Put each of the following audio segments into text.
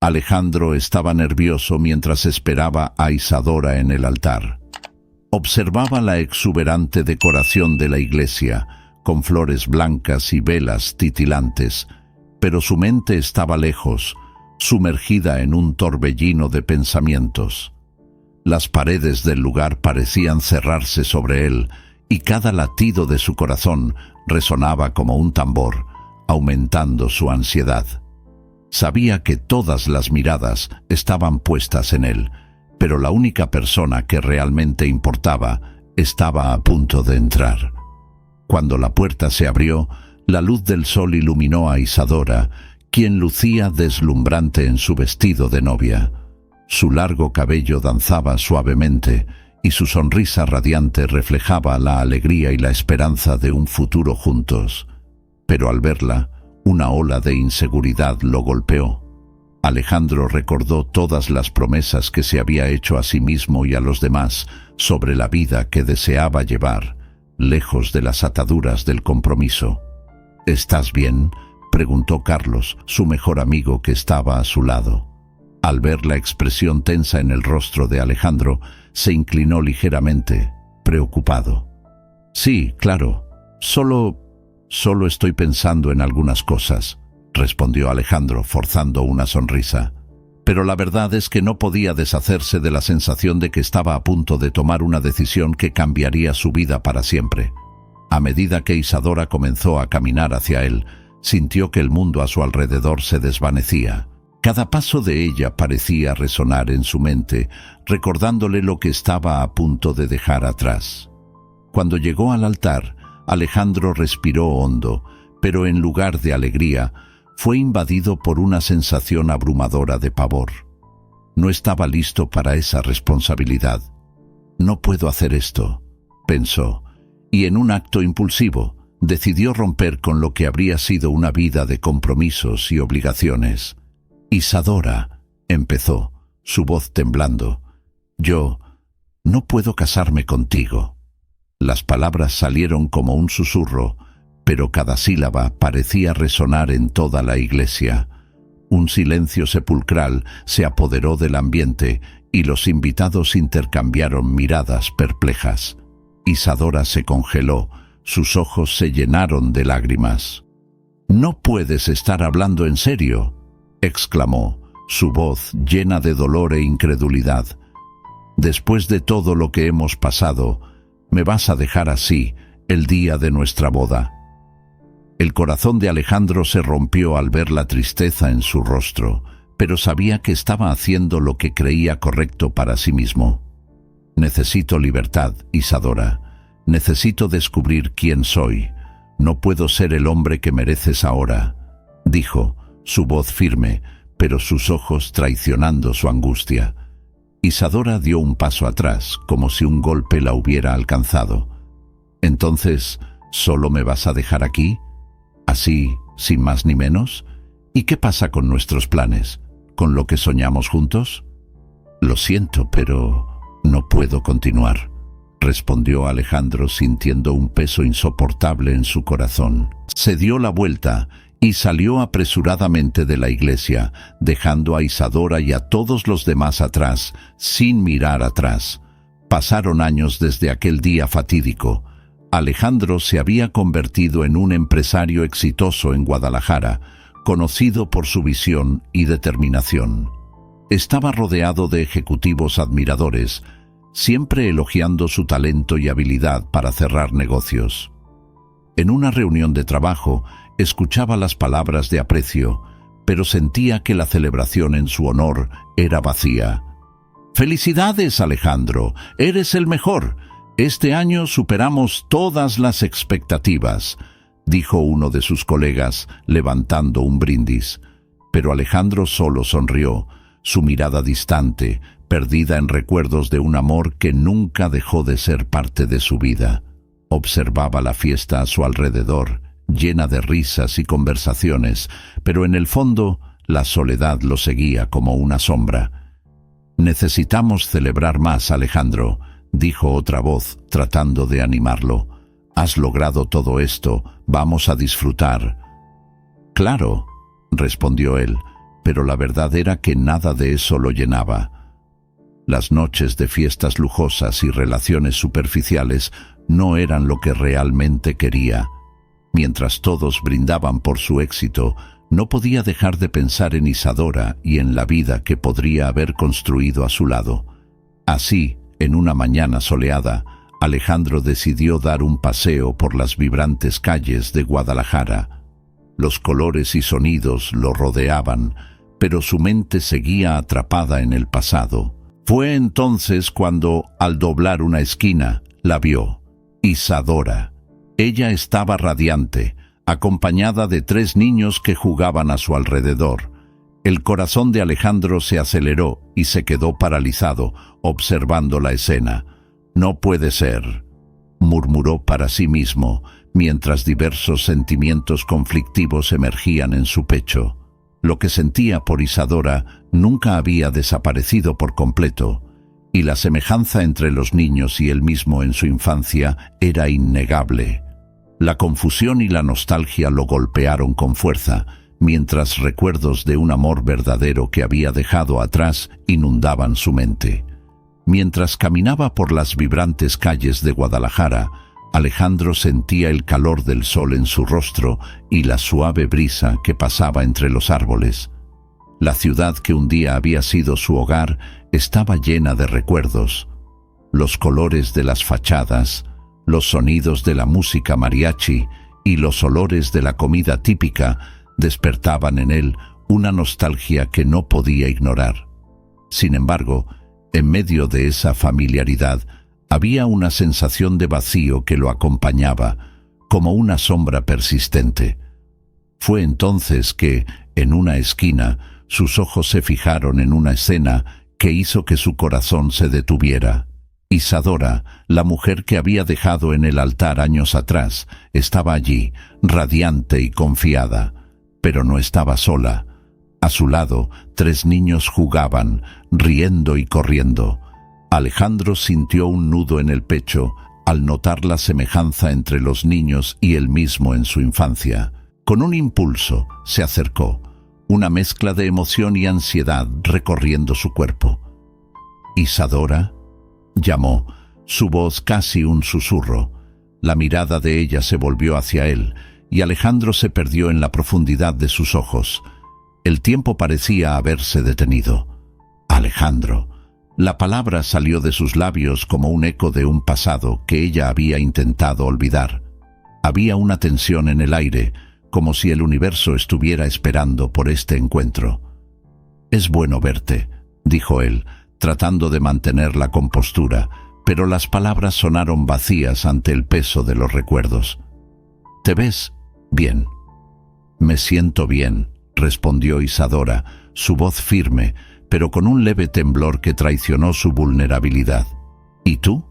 Alejandro estaba nervioso mientras esperaba a Isadora en el altar. Observaba la exuberante decoración de la iglesia, con flores blancas y velas titilantes, pero su mente estaba lejos, sumergida en un torbellino de pensamientos. Las paredes del lugar parecían cerrarse sobre él, y cada latido de su corazón resonaba como un tambor, aumentando su ansiedad. Sabía que todas las miradas estaban puestas en él, pero la única persona que realmente importaba estaba a punto de entrar. Cuando la puerta se abrió, la luz del sol iluminó a Isadora, quien lucía deslumbrante en su vestido de novia. Su largo cabello danzaba suavemente y su sonrisa radiante reflejaba la alegría y la esperanza de un futuro juntos. Pero al verla, una ola de inseguridad lo golpeó. Alejandro recordó todas las promesas que se había hecho a sí mismo y a los demás sobre la vida que deseaba llevar, lejos de las ataduras del compromiso. «¿Estás bien?», preguntó Carlos, su mejor amigo que estaba a su lado. Al ver la expresión tensa en el rostro de Alejandro, se inclinó ligeramente, preocupado. «Sí, claro, solo estoy pensando en algunas cosas», respondió Alejandro, forzando una sonrisa. Pero la verdad es que no podía deshacerse de la sensación de que estaba a punto de tomar una decisión que cambiaría su vida para siempre. A medida que Isadora comenzó a caminar hacia él, sintió que el mundo a su alrededor se desvanecía. Cada paso de ella parecía resonar en su mente, recordándole lo que estaba a punto de dejar atrás. Cuando llegó al altar, Alejandro respiró hondo, pero en lugar de alegría, fue invadido por una sensación abrumadora de pavor. No estaba listo para esa responsabilidad. «No puedo hacer esto», pensó, y en un acto impulsivo, decidió romper con lo que habría sido una vida de compromisos y obligaciones. «Isadora», empezó, su voz temblando, «yo no puedo casarme contigo». Las palabras salieron como un susurro, pero cada sílaba parecía resonar en toda la iglesia. Un silencio sepulcral se apoderó del ambiente y los invitados intercambiaron miradas perplejas. Isadora se congeló, sus ojos se llenaron de lágrimas. «No puedes estar hablando en serio», exclamó, su voz llena de dolor e incredulidad. «Después de todo lo que hemos pasado, ¿me vas a dejar así el día de nuestra boda?». El corazón de Alejandro se rompió al ver la tristeza en su rostro, pero sabía que estaba haciendo lo que creía correcto para sí mismo. «Necesito libertad, Isadora. Necesito descubrir quién soy. No puedo ser el hombre que mereces ahora», dijo, su voz firme, pero sus ojos traicionando su angustia. Isadora dio un paso atrás, como si un golpe la hubiera alcanzado. «¿Entonces, solo me vas a dejar aquí? ¿Así, sin más ni menos? ¿Y qué pasa con nuestros planes? ¿Con lo que soñamos juntos?». «Lo siento, pero no puedo continuar», respondió Alejandro sintiendo un peso insoportable en su corazón. Se dio la vuelta y salió apresuradamente de la iglesia, dejando a Isadora y a todos los demás atrás, sin mirar atrás. Pasaron años desde aquel día fatídico. Alejandro se había convertido en un empresario exitoso en Guadalajara, conocido por su visión y determinación. Estaba rodeado de ejecutivos admiradores, siempre elogiando su talento y habilidad para cerrar negocios. En una reunión de trabajo, escuchaba las palabras de aprecio, pero sentía que la celebración en su honor era vacía. «Felicidades, Alejandro, eres el mejor. Este año superamos todas las expectativas», dijo uno de sus colegas, levantando un brindis. Pero Alejandro solo sonrió, su mirada distante, perdida en recuerdos de un amor que nunca dejó de ser parte de su vida. Observaba la fiesta a su alrededor, llena de risas y conversaciones, pero en el fondo la soledad lo seguía como una sombra. «Necesitamos celebrar más, Alejandro», dijo otra voz, tratando de animarlo. «Has logrado todo esto, vamos a disfrutar». «Claro», respondió él, pero la verdad era que nada de eso lo llenaba. Las noches de fiestas lujosas y relaciones superficiales no eran lo que realmente quería. Mientras todos brindaban por su éxito, no podía dejar de pensar en Isadora y en la vida que podría haber construido a su lado. Así, en una mañana soleada, Alejandro decidió dar un paseo por las vibrantes calles de Guadalajara. Los colores y sonidos lo rodeaban, pero su mente seguía atrapada en el pasado. Fue entonces cuando, al doblar una esquina, la vio. Isadora. Ella estaba radiante, acompañada de 3 niños que jugaban a su alrededor. El corazón de Alejandro se aceleró y se quedó paralizado, observando la escena. «No puede ser», murmuró para sí mismo, mientras diversos sentimientos conflictivos emergían en su pecho. Lo que sentía por Isadora nunca había desaparecido por completo, y la semejanza entre los niños y él mismo en su infancia era innegable. La confusión y la nostalgia lo golpearon con fuerza, mientras recuerdos de un amor verdadero que había dejado atrás inundaban su mente. Mientras caminaba por las vibrantes calles de Guadalajara, Alejandro sentía el calor del sol en su rostro y la suave brisa que pasaba entre los árboles. La ciudad que un día había sido su hogar estaba llena de recuerdos. Los colores de las fachadas, los sonidos de la música mariachi y los olores de la comida típica despertaban en él una nostalgia que no podía ignorar. Sin embargo, en medio de esa familiaridad, había una sensación de vacío que lo acompañaba, como una sombra persistente. Fue entonces que, en una esquina, sus ojos se fijaron en una escena que hizo que su corazón se detuviera. Isadora, la mujer que había dejado en el altar años atrás, estaba allí, radiante y confiada, pero no estaba sola. A su lado, 3 niños jugaban, riendo y corriendo. Alejandro sintió un nudo en el pecho al notar la semejanza entre los niños y él mismo en su infancia. Con un impulso, se acercó, una mezcla de emoción y ansiedad recorriendo su cuerpo. «Isadora», llamó, su voz casi un susurro. La mirada de ella se volvió hacia él, y Alejandro se perdió en la profundidad de sus ojos. El tiempo parecía haberse detenido. «Alejandro». La palabra salió de sus labios como un eco de un pasado que ella había intentado olvidar. Había una tensión en el aire, como si el universo estuviera esperando por este encuentro. «Es bueno verte», dijo él, tratando de mantener la compostura, pero las palabras sonaron vacías ante el peso de los recuerdos. «¿Te ves bien?» «Me siento bien», respondió Isadora, su voz firme, pero con un leve temblor que traicionó su vulnerabilidad. «¿Y tú?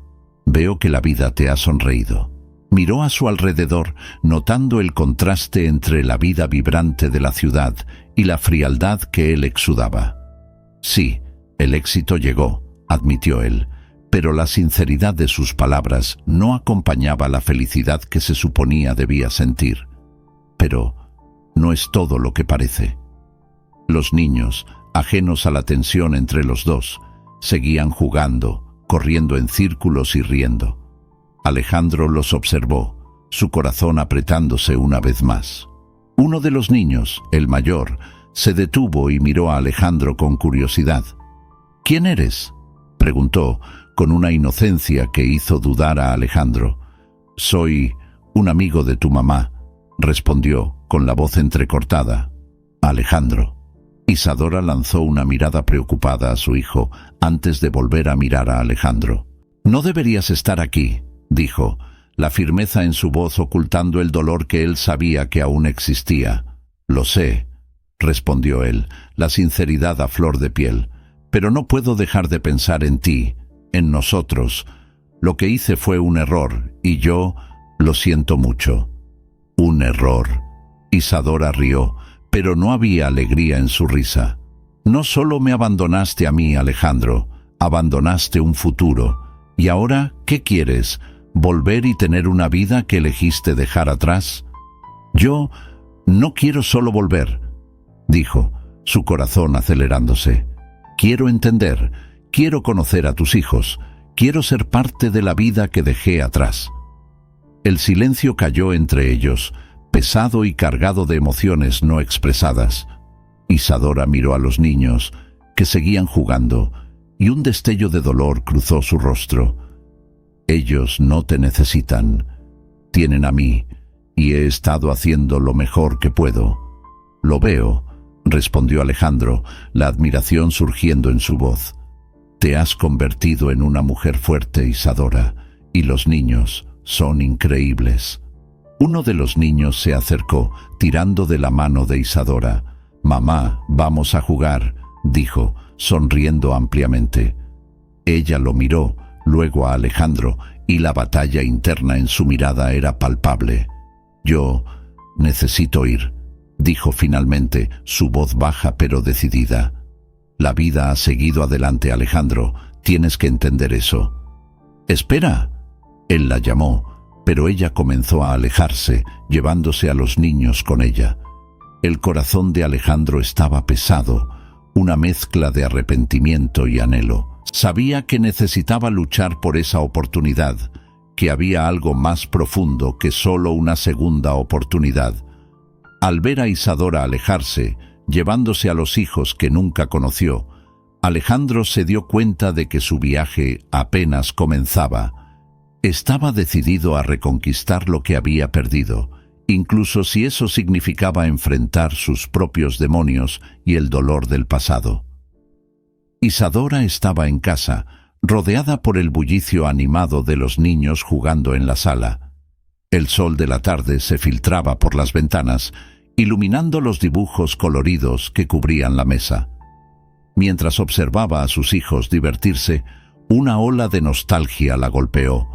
Veo que la vida te ha sonreído». Miró a su alrededor, notando el contraste entre la vida vibrante de la ciudad y la frialdad que él exudaba. «Sí, el éxito llegó», admitió él, pero la sinceridad de sus palabras no acompañaba la felicidad que se suponía debía sentir. «Pero no es todo lo que parece». Los niños, ajenos a la tensión entre los dos, seguían jugando, corriendo en círculos y riendo. Alejandro los observó, su corazón apretándose una vez más. Uno de los niños, el mayor, se detuvo y miró a Alejandro con curiosidad. «¿Quién eres?», preguntó, con una inocencia que hizo dudar a Alejandro. «Soy un amigo de tu mamá», respondió, con la voz entrecortada. «Alejandro». Isadora lanzó una mirada preocupada a su hijo antes de volver a mirar a Alejandro. «No deberías estar aquí», dijo, la firmeza en su voz ocultando el dolor que él sabía que aún existía. «Lo sé», respondió él, la sinceridad a flor de piel, «pero no puedo dejar de pensar en ti, en nosotros. Lo que hice fue un error, y yo lo siento mucho». «¿Un error?». Isadora rió, pero no había alegría en su risa. «No solo me abandonaste a mí, Alejandro, abandonaste un futuro. ¿Y ahora qué quieres? ¿Volver y tener una vida que elegiste dejar atrás?». «Yo no quiero solo volver», dijo. su corazón acelerándose. Quiero entender, quiero conocer a tus hijos, quiero ser parte de la vida que dejé atrás. El silencio cayó entre ellos, pesado y cargado de emociones no expresadas. Isadora miró a los niños, que seguían jugando, y un destello de dolor cruzó su rostro. Ellos no te necesitan, tienen a mí, y he estado haciendo lo mejor que puedo. Lo veo, respondió Alejandro, la admiración surgiendo en su voz. Te has convertido en una mujer fuerte, Isadora, y los niños son increíbles. Uno de los niños se acercó, tirando de la mano de Isadora. Mamá, vamos a jugar, dijo, sonriendo ampliamente. Ella lo miró, luego a Alejandro, y la batalla interna en su mirada era palpable. Yo necesito ir, dijo finalmente, su voz baja pero decidida. La vida ha seguido adelante, Alejandro, tienes que entender eso. Espera. Él la llamó, pero ella comenzó a alejarse, llevándose a los niños con ella. El corazón de Alejandro estaba pesado, una mezcla de arrepentimiento y anhelo. Sabía que necesitaba luchar por esa oportunidad, que había algo más profundo que solo una segunda oportunidad. Al ver a Isadora alejarse, llevándose a los hijos que nunca conoció, Alejandro se dio cuenta de que su viaje apenas comenzaba. Estaba decidido a reconquistar lo que había perdido, incluso si eso significaba enfrentar sus propios demonios y el dolor del pasado. Isadora estaba en casa, rodeada por el bullicio animado de los niños jugando en la sala. El sol de la tarde se filtraba por las ventanas, iluminando los dibujos coloridos que cubrían la mesa. Mientras observaba a sus hijos divertirse, una ola de nostalgia la golpeó.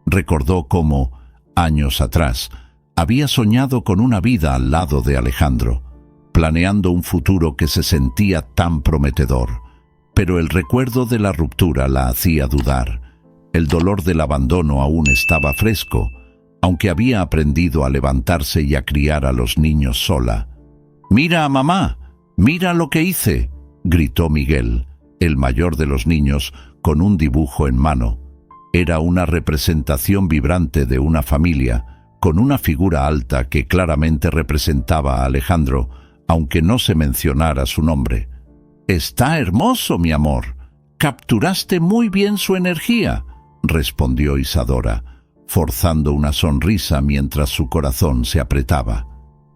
Recordó cómo, años atrás, había soñado con una vida al lado de Alejandro, planeando un futuro que se sentía tan prometedor. Pero el recuerdo de la ruptura la hacía dudar. El dolor del abandono aún estaba fresco, aunque había aprendido a levantarse y a criar a los niños sola. «¡Mira a mamá! ¡Mira lo que hice!», gritó Miguel, el mayor de los niños, con un dibujo en mano. Era una representación vibrante de una familia, con una figura alta que claramente representaba a Alejandro, aunque no se mencionara su nombre. «Está hermoso, mi amor. Capturaste muy bien su energía», respondió Isadora, forzando una sonrisa mientras su corazón se apretaba.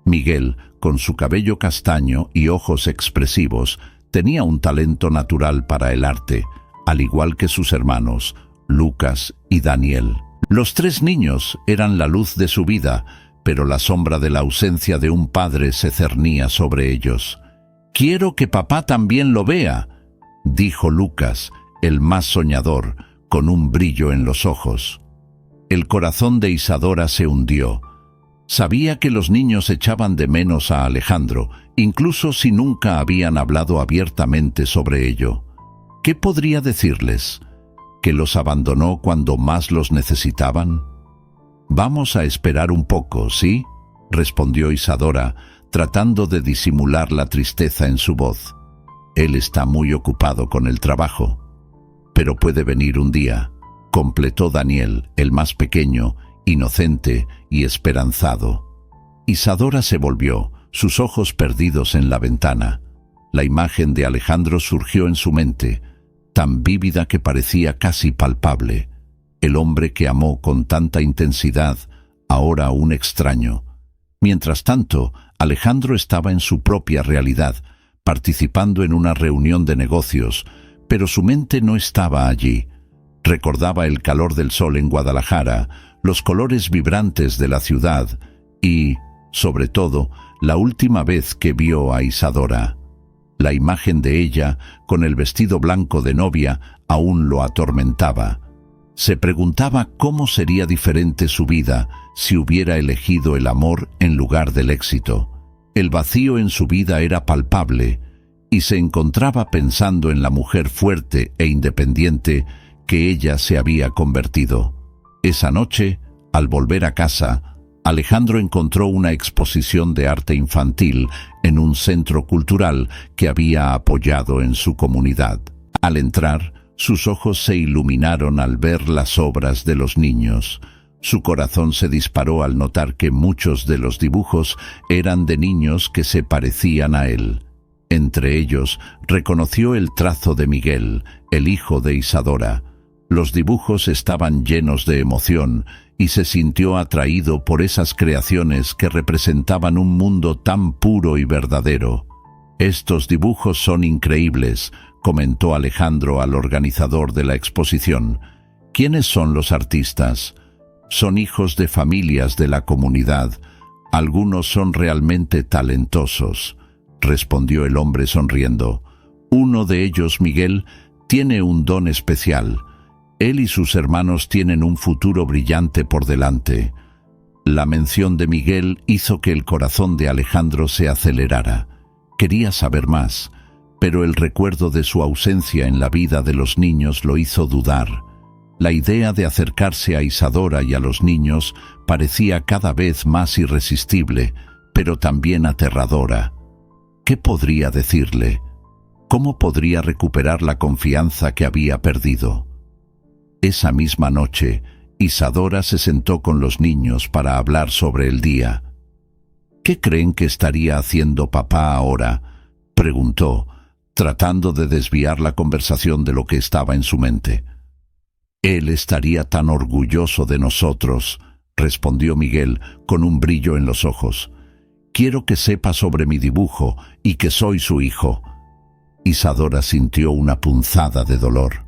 Miguel, con su cabello castaño y ojos expresivos, tenía un talento natural para el arte, al igual que sus hermanos, Lucas y Daniel. Los tres niños eran la luz de su vida, pero la sombra de la ausencia de un padre se cernía sobre ellos. «Quiero que papá también lo vea», dijo Lucas, el más soñador, con un brillo en los ojos. El corazón de Isadora se hundió. Sabía que los niños echaban de menos a Alejandro, incluso si nunca habían hablado abiertamente sobre ello. ¿Qué podría decirles? ¿Que los abandonó cuando más los necesitaban? «Vamos a esperar un poco, ¿sí?», respondió Isadora, tratando de disimular la tristeza en su voz. «Él está muy ocupado con el trabajo. Pero puede venir un día», completó Daniel, el más pequeño, inocente y esperanzado. Isadora se volvió, sus ojos perdidos en la ventana. La imagen de Alejandro surgió en su mente, tan vívida que parecía casi palpable. El hombre que amó con tanta intensidad, ahora un extraño. Mientras tanto, Alejandro estaba en su propia realidad, participando en una reunión de negocios, pero su mente no estaba allí. Recordaba el calor del sol en Guadalajara, los colores vibrantes de la ciudad y, sobre todo, la última vez que vio a Isadora. La imagen de ella, con el vestido blanco de novia, aún lo atormentaba. Se preguntaba cómo sería diferente su vida si hubiera elegido el amor en lugar del éxito. El vacío en su vida era palpable y se encontraba pensando en la mujer fuerte e independiente que ella se había convertido. Esa noche, al volver a casa, Alejandro encontró una exposición de arte infantil en un centro cultural que había apoyado en su comunidad. Al entrar, sus ojos se iluminaron al ver las obras de los niños. Su corazón se disparó al notar que muchos de los dibujos eran de niños que se parecían a él. Entre ellos, reconoció el trazo de Miguel, el hijo de Isadora. Los dibujos estaban llenos de emoción y se sintió atraído por esas creaciones que representaban un mundo tan puro y verdadero. «Estos dibujos son increíbles», comentó Alejandro al organizador de la exposición. «¿Quiénes son los artistas?» «Son hijos de familias de la comunidad. Algunos son realmente talentosos», respondió el hombre sonriendo. «Uno de ellos, Miguel, tiene un don especial. Él y sus hermanos tienen un futuro brillante por delante». La mención de Miguel hizo que el corazón de Alejandro se acelerara. Quería saber más, pero el recuerdo de su ausencia en la vida de los niños lo hizo dudar. La idea de acercarse a Isadora y a los niños parecía cada vez más irresistible, pero también aterradora. ¿Qué podría decirle? ¿Cómo podría recuperar la confianza que había perdido? Esa misma noche, Isadora se sentó con los niños para hablar sobre el día. «¿Qué creen que estaría haciendo papá ahora?», preguntó, tratando de desviar la conversación de lo que estaba en su mente. «Él estaría tan orgulloso de nosotros», respondió Miguel con un brillo en los ojos. «Quiero que sepa sobre mi dibujo y que soy su hijo». Isadora sintió una punzada de dolor.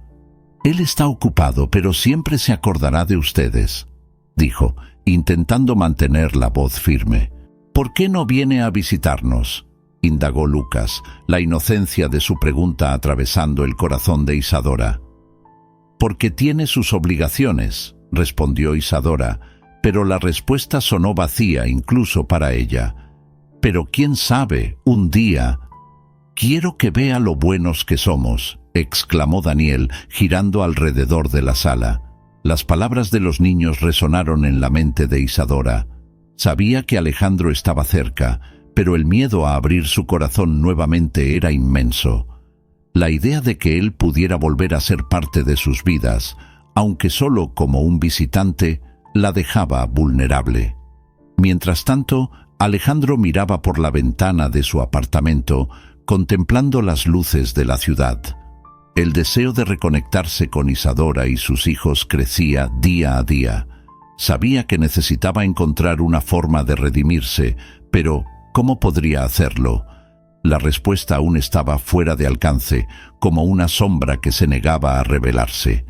«Él está ocupado, pero siempre se acordará de ustedes», dijo, intentando mantener la voz firme. «¿Por qué no viene a visitarnos?», indagó Lucas, la inocencia de su pregunta atravesando el corazón de Isadora. «Porque tiene sus obligaciones», respondió Isadora, pero la respuesta sonó vacía incluso para ella. «Pero quién sabe, un día...» «Quiero que vea lo buenos que somos», exclamó Daniel, girando alrededor de la sala. Las palabras de los niños resonaron en la mente de Isadora. Sabía que Alejandro estaba cerca, pero el miedo a abrir su corazón nuevamente era inmenso. La idea de que él pudiera volver a ser parte de sus vidas, aunque solo como un visitante, la dejaba vulnerable. Mientras tanto, Alejandro miraba por la ventana de su apartamento, contemplando las luces de la ciudad. El deseo de reconectarse con Isadora y sus hijos crecía día a día. Sabía que necesitaba encontrar una forma de redimirse, pero ¿cómo podría hacerlo? La respuesta aún estaba fuera de alcance, como una sombra que se negaba a revelarse.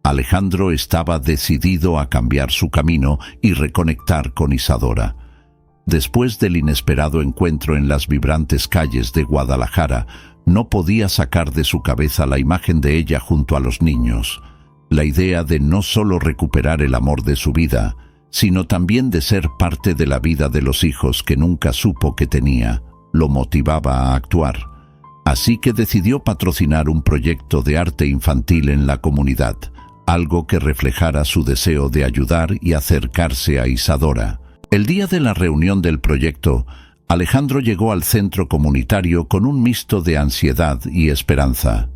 Alejandro estaba decidido a cambiar su camino y reconectar con Isadora. Después del inesperado encuentro en las vibrantes calles de Guadalajara, no podía sacar de su cabeza la imagen de ella junto a los niños. La idea de no solo recuperar el amor de su vida, sino también de ser parte de la vida de los hijos que nunca supo que tenía, lo motivaba a actuar. Así que decidió patrocinar un proyecto de arte infantil en la comunidad, algo que reflejara su deseo de ayudar y acercarse a Isadora. El día de la reunión del proyecto, Alejandro llegó al centro comunitario con un mixto de ansiedad y esperanza.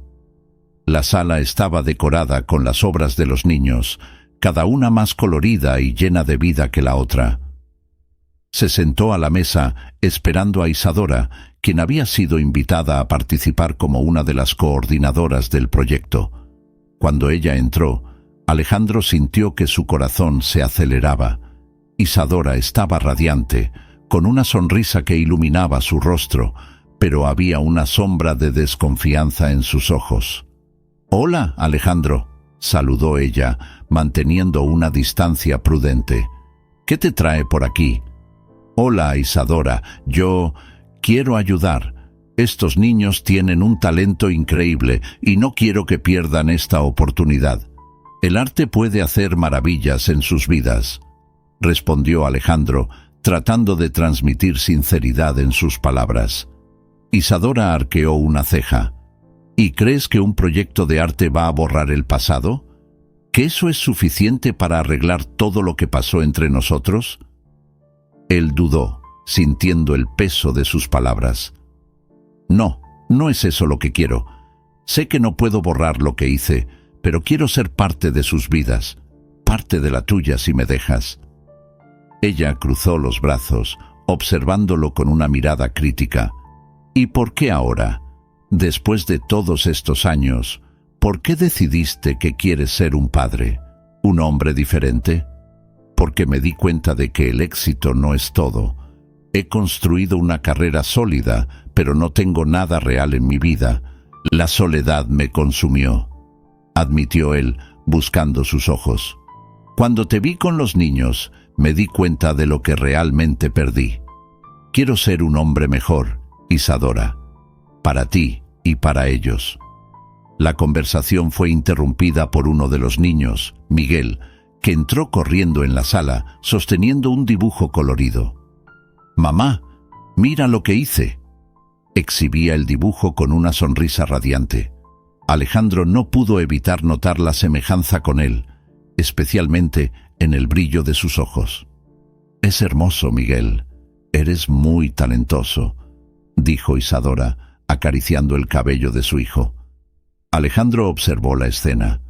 La sala estaba decorada con las obras de los niños, cada una más colorida y llena de vida que la otra. Se sentó a la mesa esperando a Isadora, quien había sido invitada a participar como una de las coordinadoras del proyecto. Cuando ella entró, Alejandro sintió que su corazón se aceleraba. Isadora estaba radiante, con una sonrisa que iluminaba su rostro, pero había una sombra de desconfianza en sus ojos. «Hola, Alejandro», saludó ella, manteniendo una distancia prudente. «¿Qué te trae por aquí?» «Hola, Isadora, yo quiero ayudar. Estos niños tienen un talento increíble y no quiero que pierdan esta oportunidad. El arte puede hacer maravillas en sus vidas», respondió Alejandro, tratando de transmitir sinceridad en sus palabras. Isadora arqueó una ceja. «¿Y crees que un proyecto de arte va a borrar el pasado? ¿Que eso es suficiente para arreglar todo lo que pasó entre nosotros?» Él dudó, sintiendo el peso de sus palabras. No, no es eso lo que quiero. Sé que no puedo borrar lo que hice, pero quiero ser parte de sus vidas, parte de la tuya si me dejas. Ella cruzó los brazos, observándolo con una mirada crítica. ¿Y por qué ahora? Después de todos estos años, ¿por qué decidiste que quieres ser un padre, un hombre diferente? Porque me di cuenta de que el éxito no es todo. He construido una carrera sólida, pero no tengo nada real en mi vida. La soledad me consumió, admitió él, buscando sus ojos. Cuando te vi con los niños, me di cuenta de lo que realmente perdí. Quiero ser un hombre mejor, Isadora, para ti y para ellos. La conversación fue interrumpida por uno de los niños, Miguel, que entró corriendo en la sala, sosteniendo un dibujo colorido. «Mamá, mira lo que hice». Exhibía el dibujo con una sonrisa radiante. Alejandro no pudo evitar notar la semejanza con él, especialmente en el brillo de sus ojos. «Es hermoso, Miguel. Eres muy talentoso», dijo Isadora, acariciando el cabello de su hijo. Alejandro observó la escena.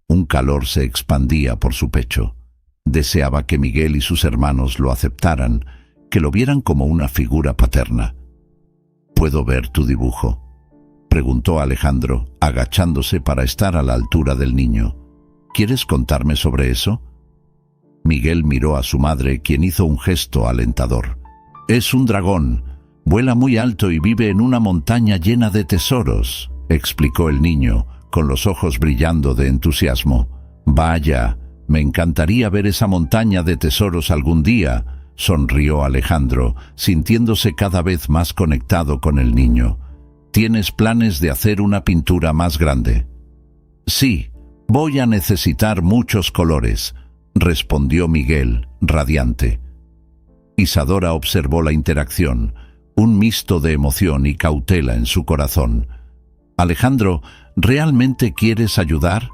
Un calor se expandía por su pecho. Deseaba que Miguel y sus hermanos lo aceptaran, que lo vieran como una figura paterna. «¿Puedo ver tu dibujo?», preguntó Alejandro, agachándose para estar a la altura del niño. «¿Quieres contarme sobre eso?». Miguel miró a su madre, quien hizo un gesto alentador. «Es un dragón. Vuela muy alto y vive en una montaña llena de tesoros», explicó el niño, con los ojos brillando de entusiasmo. «Vaya, me encantaría ver esa montaña de tesoros algún día», sonrió Alejandro, sintiéndose cada vez más conectado con el niño. «¿Tienes planes de hacer una pintura más grande?». «Sí, voy a necesitar muchos colores», respondió Miguel, radiante. Isadora observó la interacción, un mixto de emoción y cautela en su corazón. «Alejandro, ¿realmente quieres ayudar?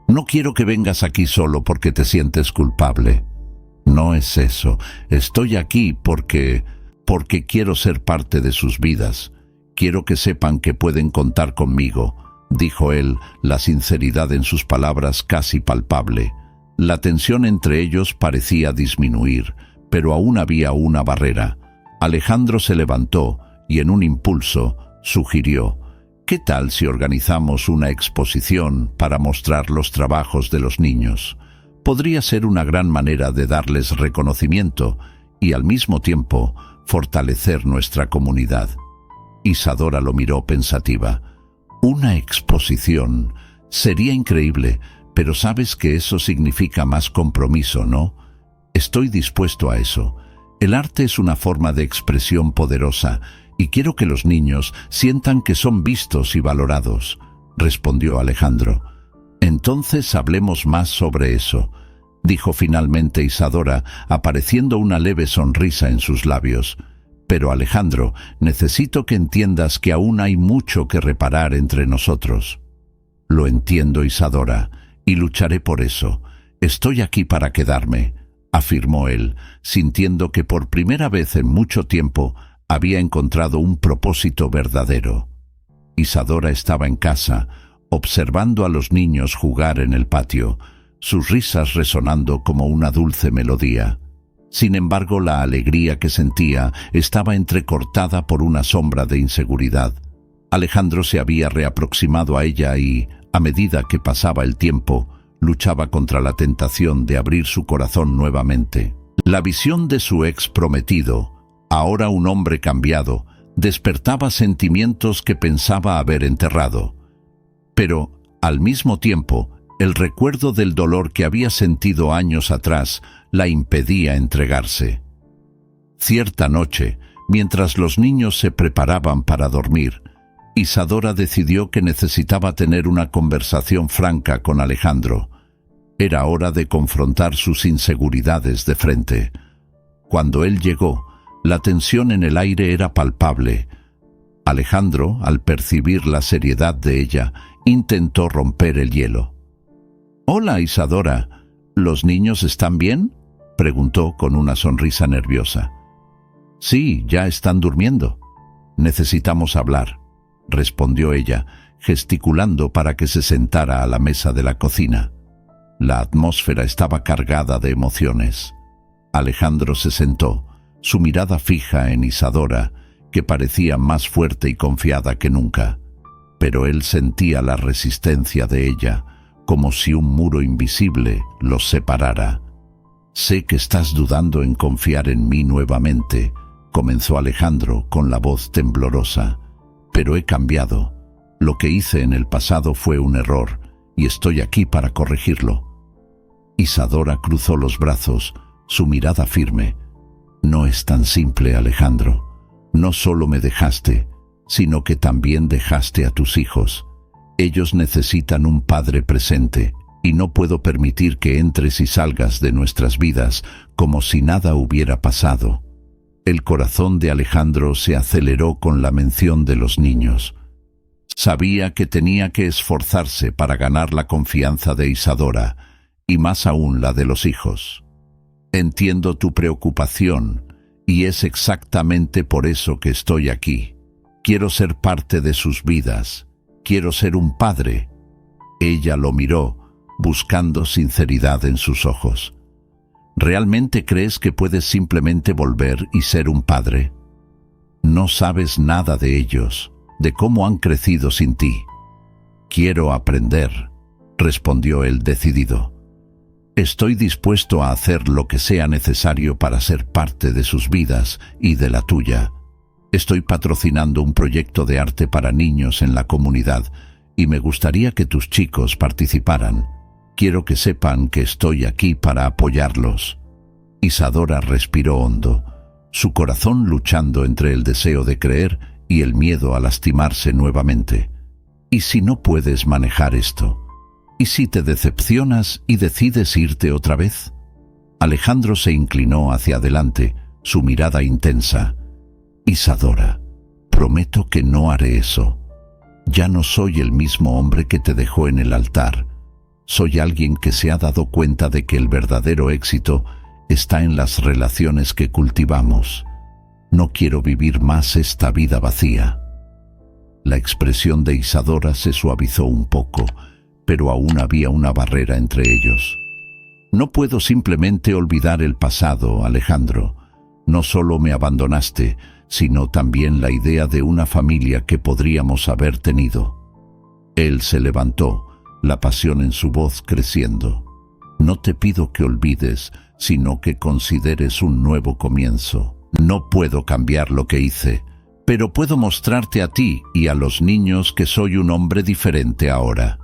No quiero que vengas aquí solo porque te sientes culpable». «No es eso. Estoy aquí porque quiero ser parte de sus vidas. Quiero que sepan que pueden contar conmigo», dijo él, la sinceridad en sus palabras casi palpable. La tensión entre ellos parecía disminuir, pero aún había una barrera. Alejandro se levantó y en un impulso sugirió: «¿Qué tal si organizamos una exposición para mostrar los trabajos de los niños? Podría ser una gran manera de darles reconocimiento y al mismo tiempo fortalecer nuestra comunidad». Isadora lo miró pensativa. «Una exposición sería increíble, pero sabes que eso significa más compromiso, ¿no? Estoy dispuesto a eso. El arte es una forma de expresión poderosa y quiero que los niños sientan que son vistos y valorados», respondió Alejandro. «Entonces hablemos más sobre eso», dijo finalmente Isadora, apareciendo una leve sonrisa en sus labios. «Pero Alejandro, necesito que entiendas que aún hay mucho que reparar entre nosotros». «Lo entiendo, Isadora, y lucharé por eso. Estoy aquí para quedarme», afirmó él, sintiendo que por primera vez en mucho tiempo había encontrado un propósito verdadero. Isadora estaba en casa, observando a los niños jugar en el patio, sus risas resonando como una dulce melodía. Sin embargo, la alegría que sentía estaba entrecortada por una sombra de inseguridad. Alejandro se había reaproximado a ella y, a medida que pasaba el tiempo, luchaba contra la tentación de abrir su corazón nuevamente. La visión de su ex prometido, ahora un hombre cambiado, despertaba sentimientos que pensaba haber enterrado. Pero, al mismo tiempo, el recuerdo del dolor que había sentido años atrás la impedía entregarse. Cierta noche, mientras los niños se preparaban para dormir, Isadora decidió que necesitaba tener una conversación franca con Alejandro. Era hora de confrontar sus inseguridades de frente. Cuando él llegó, la tensión en el aire era palpable. Alejandro, al percibir la seriedad de ella, intentó romper el hielo. «Hola, Isadora. ¿Los niños están bien?», preguntó con una sonrisa nerviosa. Sí, ya están durmiendo. Necesitamos hablar, respondió ella, gesticulando para que se sentara a la mesa de la cocina. La atmósfera estaba cargada de emociones. Alejandro se sentó, su mirada fija en Isadora, que parecía más fuerte y confiada que nunca. Pero él sentía la resistencia de ella, como si un muro invisible los separara. «Sé que estás dudando en confiar en mí nuevamente», comenzó Alejandro con la voz temblorosa. «Pero he cambiado. Lo que hice en el pasado fue un error, y estoy aquí para corregirlo». Isadora cruzó los brazos, su mirada firme. «No es tan simple, Alejandro. No solo me dejaste, sino que también dejaste a tus hijos. Ellos necesitan un padre presente, y no puedo permitir que entres y salgas de nuestras vidas como si nada hubiera pasado». El corazón de Alejandro se aceleró con la mención de los niños. Sabía que tenía que esforzarse para ganar la confianza de Isadora, y más aún la de los hijos. «Entiendo tu preocupación, y es exactamente por eso que estoy aquí. Quiero ser parte de sus vidas. Quiero ser un padre». Ella lo miró, buscando sinceridad en sus ojos. «¿Realmente crees que puedes simplemente volver y ser un padre? No sabes nada de ellos, de cómo han crecido sin ti». «Quiero aprender», respondió él decidido. «Estoy dispuesto a hacer lo que sea necesario para ser parte de sus vidas y de la tuya. Estoy patrocinando un proyecto de arte para niños en la comunidad y me gustaría que tus chicos participaran. Quiero que sepan que estoy aquí para apoyarlos». Isadora respiró hondo, su corazón luchando entre el deseo de creer y el miedo a lastimarse nuevamente. «¿Y si no puedes manejar esto? ¿Y si te decepcionas y decides irte otra vez?» Alejandro se inclinó hacia adelante, su mirada intensa. «Isadora, prometo que no haré eso. Ya no soy el mismo hombre que te dejó en el altar. Soy alguien que se ha dado cuenta de que el verdadero éxito está en las relaciones que cultivamos. No quiero vivir más esta vida vacía». La expresión de Isadora se suavizó un poco, pero aún había una barrera entre ellos. «No puedo simplemente olvidar el pasado, Alejandro. No solo me abandonaste, sino también la idea de una familia que podríamos haber tenido». Él se levantó, la pasión en su voz creciendo. «No te pido que olvides, sino que consideres un nuevo comienzo. No puedo cambiar lo que hice, pero puedo mostrarte a ti y a los niños que soy un hombre diferente ahora».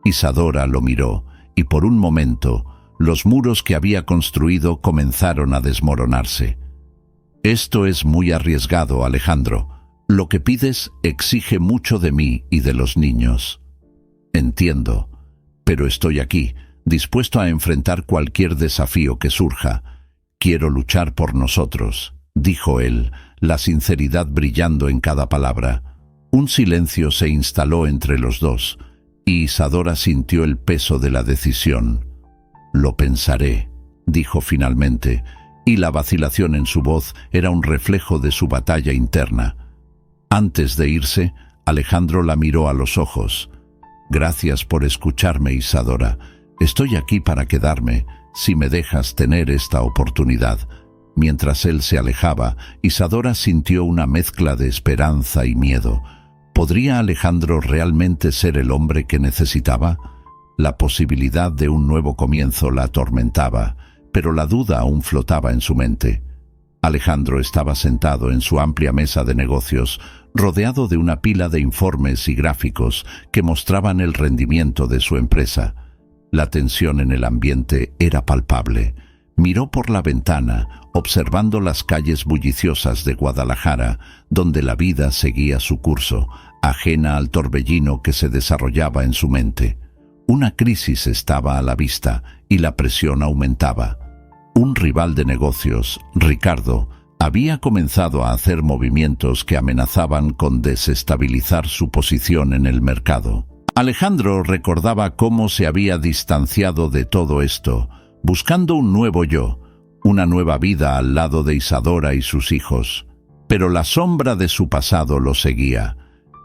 Isadora lo miró, y por un momento, los muros que había construido comenzaron a desmoronarse. «Esto es muy arriesgado, Alejandro. Lo que pides exige mucho de mí y de los niños». «Entiendo, pero estoy aquí, dispuesto a enfrentar cualquier desafío que surja. Quiero luchar por nosotros», dijo él, la sinceridad brillando en cada palabra. Un silencio se instaló entre los dos, y Isadora sintió el peso de la decisión. «Lo pensaré», dijo finalmente, y la vacilación en su voz era un reflejo de su batalla interna. Antes de irse, Alejandro la miró a los ojos. «Gracias por escucharme, Isadora. Estoy aquí para quedarme, si me dejas tener esta oportunidad». Mientras él se alejaba, Isadora sintió una mezcla de esperanza y miedo. ¿Podría Alejandro realmente ser el hombre que necesitaba? La posibilidad de un nuevo comienzo la atormentaba, pero la duda aún flotaba en su mente. Alejandro estaba sentado en su amplia mesa de negocios, rodeado de una pila de informes y gráficos que mostraban el rendimiento de su empresa. La tensión en el ambiente era palpable. Miró por la ventana, observando las calles bulliciosas de Guadalajara, donde la vida seguía su curso, ajena al torbellino que se desarrollaba en su mente. Una crisis estaba a la vista y la presión aumentaba. Un rival de negocios, Ricardo, había comenzado a hacer movimientos que amenazaban con desestabilizar su posición en el mercado. Alejandro recordaba cómo se había distanciado de todo esto, buscando un nuevo yo, una nueva vida al lado de Isadora y sus hijos. Pero la sombra de su pasado lo seguía.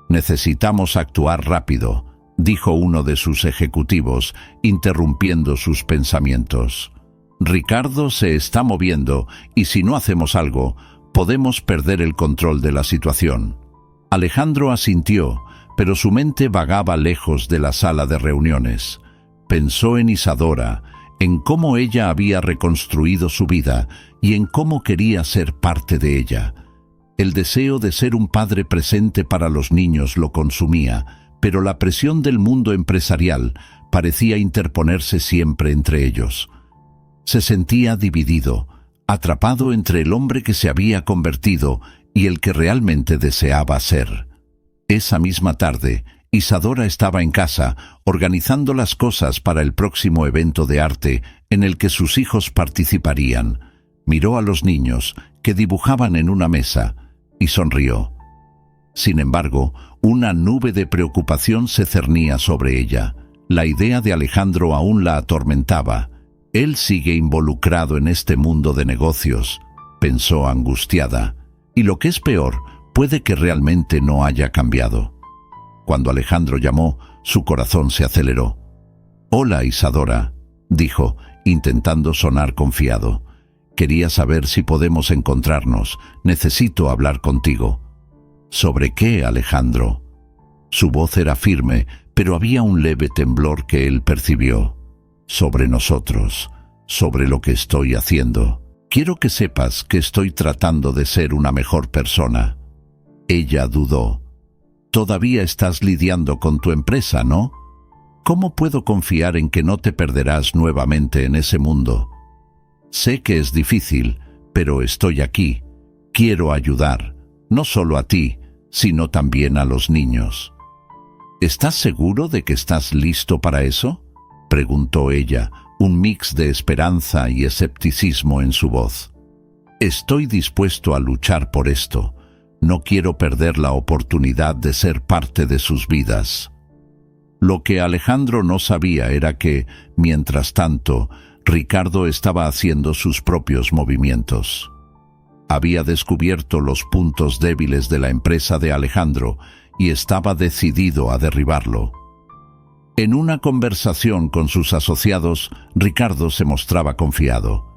«Necesitamos actuar rápido», dijo uno de sus ejecutivos, interrumpiendo sus pensamientos. «Ricardo se está moviendo y si no hacemos algo, podemos perder el control de la situación». Alejandro asintió, pero su mente vagaba lejos de la sala de reuniones. Pensó en Isadora, en cómo ella había reconstruido su vida y en cómo quería ser parte de ella. El deseo de ser un padre presente para los niños lo consumía, pero la presión del mundo empresarial parecía interponerse siempre entre ellos. Se sentía dividido, atrapado entre el hombre que se había convertido y el que realmente deseaba ser. Esa misma tarde, Isadora estaba en casa, organizando las cosas para el próximo evento de arte en el que sus hijos participarían. Miró a los niños, que dibujaban en una mesa, y sonrió. Sin embargo, una nube de preocupación se cernía sobre ella. La idea de Alejandro aún la atormentaba. «Él sigue involucrado en este mundo de negocios», pensó angustiada. «Y lo que es peor, puede que realmente no haya cambiado». Cuando Alejandro llamó, su corazón se aceleró. «Hola, Isadora», dijo, intentando sonar confiado. «Quería saber si podemos encontrarnos. Necesito hablar contigo». «¿Sobre qué, Alejandro?». Su voz era firme, pero había un leve temblor que él percibió. «Sobre nosotros, sobre lo que estoy haciendo. Quiero que sepas que estoy tratando de ser una mejor persona». Ella dudó. «Todavía estás lidiando con tu empresa, ¿no? ¿Cómo puedo confiar en que no te perderás nuevamente en ese mundo? Sé que es difícil, pero estoy aquí. Quiero ayudar, no solo a ti, sino también a los niños». «¿Estás seguro de que estás listo para eso?», preguntó ella, un mix de esperanza y escepticismo en su voz. «Estoy dispuesto a luchar por esto. No quiero perder la oportunidad de ser parte de sus vidas». Lo que Alejandro no sabía era que, mientras tanto, Ricardo estaba haciendo sus propios movimientos. Había descubierto los puntos débiles de la empresa de Alejandro y estaba decidido a derribarlo. En una conversación con sus asociados, Ricardo se mostraba confiado.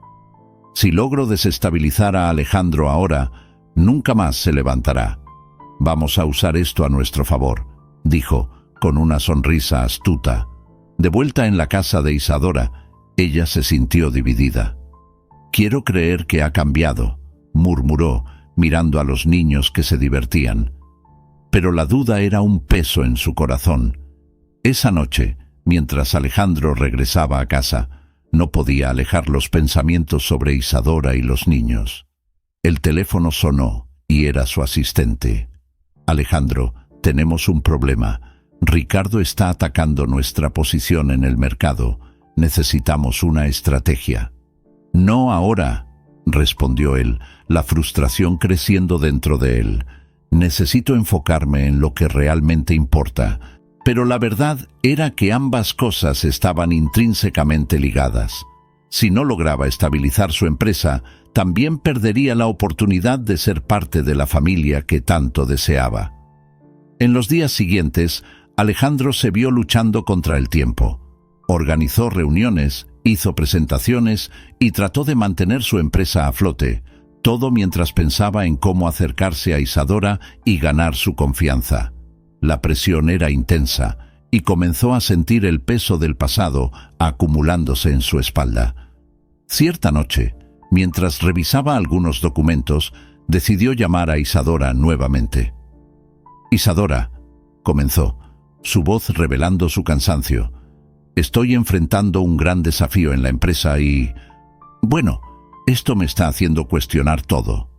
«Si logro desestabilizar a Alejandro ahora, nunca más se levantará. Vamos a usar esto a nuestro favor», dijo, con una sonrisa astuta. De vuelta en la casa de Isadora, ella se sintió dividida. «Quiero creer que ha cambiado», murmuró, mirando a los niños que se divertían. Pero la duda era un peso en su corazón. Esa noche, mientras Alejandro regresaba a casa, no podía alejar los pensamientos sobre Isadora y los niños. El teléfono sonó y era su asistente. «Alejandro, tenemos un problema. Ricardo está atacando nuestra posición en el mercado. Necesitamos una estrategia». «No ahora», respondió él, la frustración creciendo dentro de él. «Necesito enfocarme en lo que realmente importa». Pero la verdad era que ambas cosas estaban intrínsecamente ligadas. Si no lograba estabilizar su empresa, también perdería la oportunidad de ser parte de la familia que tanto deseaba. En los días siguientes, Alejandro se vio luchando contra el tiempo. Organizó reuniones, hizo presentaciones y trató de mantener su empresa a flote, todo mientras pensaba en cómo acercarse a Isadora y ganar su confianza. La presión era intensa y comenzó a sentir el peso del pasado acumulándose en su espalda. Cierta noche, mientras revisaba algunos documentos, decidió llamar a Isadora nuevamente. «Isadora», comenzó, su voz revelando su cansancio. «Estoy enfrentando un gran desafío en la empresa y... bueno, esto me está haciendo cuestionar todo».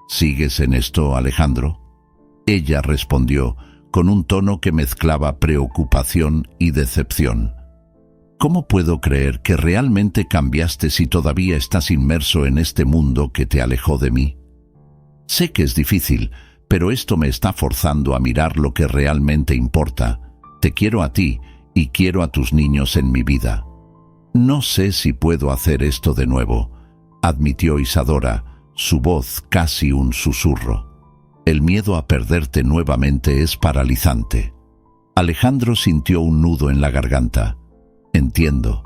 «¿Sigues en esto, Alejandro?». Ella respondió, con un tono que mezclaba preocupación y decepción. «¿Cómo puedo creer que realmente cambiaste si todavía estás inmerso en este mundo que te alejó de mí? Sé que es difícil, pero esto me está forzando a mirar lo que realmente importa. Te quiero a ti y quiero a tus niños en mi vida. No sé si puedo hacer esto de nuevo. admitió Isadora, su voz casi un susurro. El miedo a perderte nuevamente es paralizante. Alejandro sintió un nudo en la garganta. Entiendo,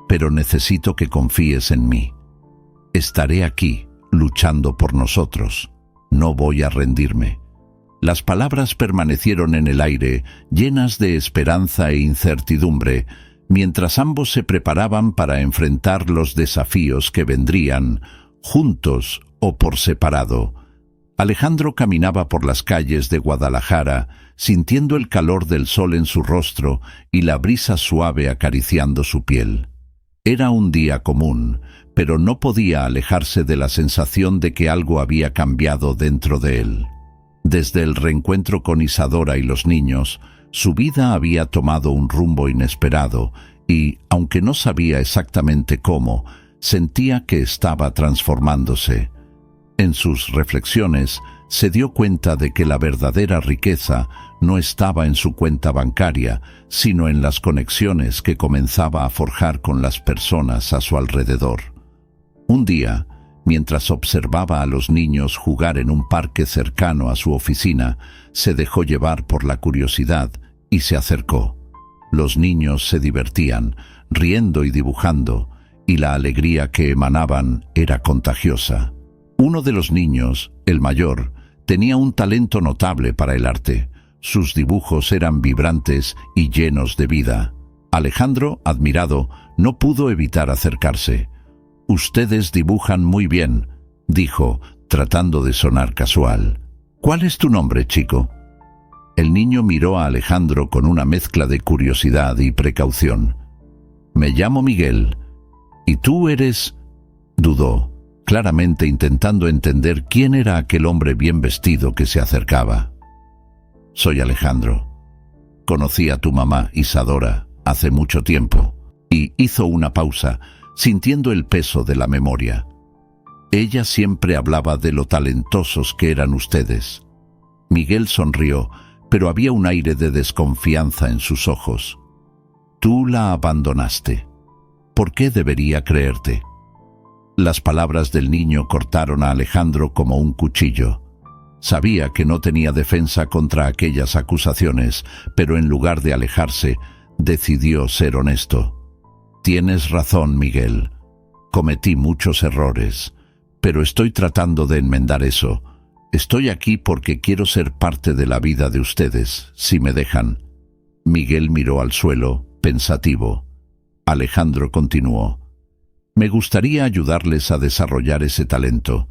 pero necesito que confíes en mí. Estaré aquí, luchando por nosotros. No voy a rendirme. Las palabras permanecieron en el aire, llenas de esperanza e incertidumbre, mientras ambos se preparaban para enfrentar los desafíos que vendrían, juntos o por separado. Alejandro caminaba por las calles de Guadalajara, sintiendo el calor del sol en su rostro y la brisa suave acariciando su piel. Era un día común, pero no podía alejarse de la sensación de que algo había cambiado dentro de él. Desde el reencuentro con Isadora y los niños, su vida había tomado un rumbo inesperado y, aunque no sabía exactamente cómo, sentía que estaba transformándose. En sus reflexiones, se dio cuenta de que la verdadera riqueza no estaba en su cuenta bancaria, sino en las conexiones que comenzaba a forjar con las personas a su alrededor. Un día, mientras observaba a los niños jugar en un parque cercano a su oficina, se dejó llevar por la curiosidad y se acercó. Los niños se divertían, riendo y dibujando, y la alegría que emanaban era contagiosa. Uno de los niños, el mayor, tenía un talento notable para el arte. Sus dibujos eran vibrantes y llenos de vida. Alejandro, admirado, no pudo evitar acercarse. «Ustedes dibujan muy bien», dijo, tratando de sonar casual. «¿Cuál es tu nombre, chico?» El niño miró a Alejandro con una mezcla de curiosidad y precaución. «Me llamo Miguel. ¿Y tú eres...?» Dudó, claramente intentando entender quién era aquel hombre bien vestido que se acercaba. «Soy Alejandro. Conocí a tu mamá, Isadora, hace mucho tiempo». Y hizo una pausa, sintiendo el peso de la memoria. Ella siempre hablaba de lo talentosos que eran ustedes. Miguel sonrió, pero había un aire de desconfianza en sus ojos. «Tú la abandonaste. ¿Por qué debería creerte?» Las palabras del niño cortaron a Alejandro como un cuchillo. Sabía que no tenía defensa contra aquellas acusaciones, pero en lugar de alejarse, decidió ser honesto. «Tienes razón, Miguel. Cometí muchos errores, pero estoy tratando de enmendar eso. Estoy aquí porque quiero ser parte de la vida de ustedes, si me dejan». Miguel miró al suelo, pensativo. Alejandro continuó. «Me gustaría ayudarles a desarrollar ese talento.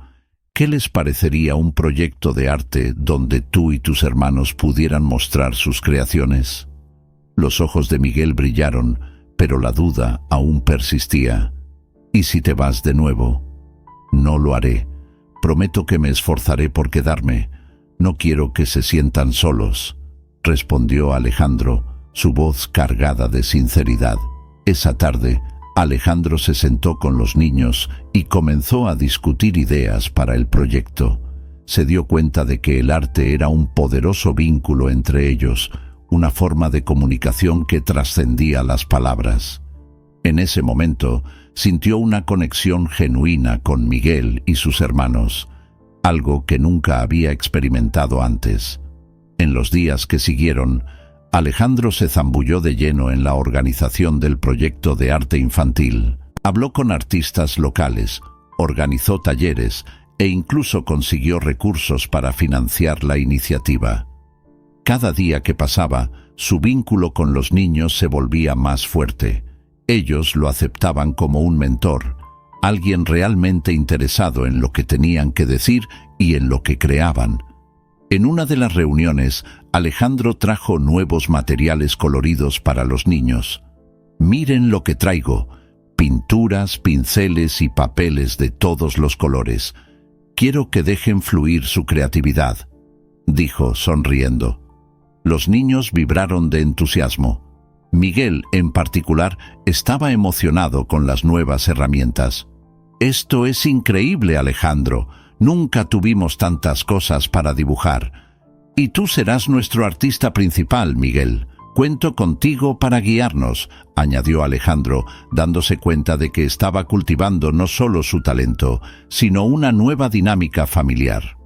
¿Qué les parecería un proyecto de arte donde tú y tus hermanos pudieran mostrar sus creaciones?» Los ojos de Miguel brillaron, pero la duda aún persistía. «¿Y si te vas de nuevo?» «No lo haré. Prometo que me esforzaré por quedarme. No quiero que se sientan solos», respondió Alejandro, su voz cargada de sinceridad. Esa tarde, Alejandro se sentó con los niños y comenzó a discutir ideas para el proyecto. Se dio cuenta de que el arte era un poderoso vínculo entre ellos, una forma de comunicación que trascendía las palabras. En ese momento, sintió una conexión genuina con Miguel y sus hermanos, algo que nunca había experimentado antes. En los días que siguieron, Alejandro se zambulló de lleno en la organización del proyecto de arte infantil. Habló con artistas locales, organizó talleres e incluso consiguió recursos para financiar la iniciativa. Cada día que pasaba, su vínculo con los niños se volvía más fuerte. Ellos lo aceptaban como un mentor, alguien realmente interesado en lo que tenían que decir y en lo que creaban. En una de las reuniones, Alejandro trajo nuevos materiales coloridos para los niños. «Miren lo que traigo: pinturas, pinceles y papeles de todos los colores. Quiero que dejen fluir su creatividad», dijo sonriendo. Los niños vibraron de entusiasmo. Miguel, en particular, estaba emocionado con las nuevas herramientas. «Esto es increíble, Alejandro. Nunca tuvimos tantas cosas para dibujar. Y tú serás nuestro artista principal, Miguel», Cuento contigo para guiarnos, añadió Alejandro, dándose cuenta de que estaba cultivando no solo su talento, sino una nueva dinámica familiar.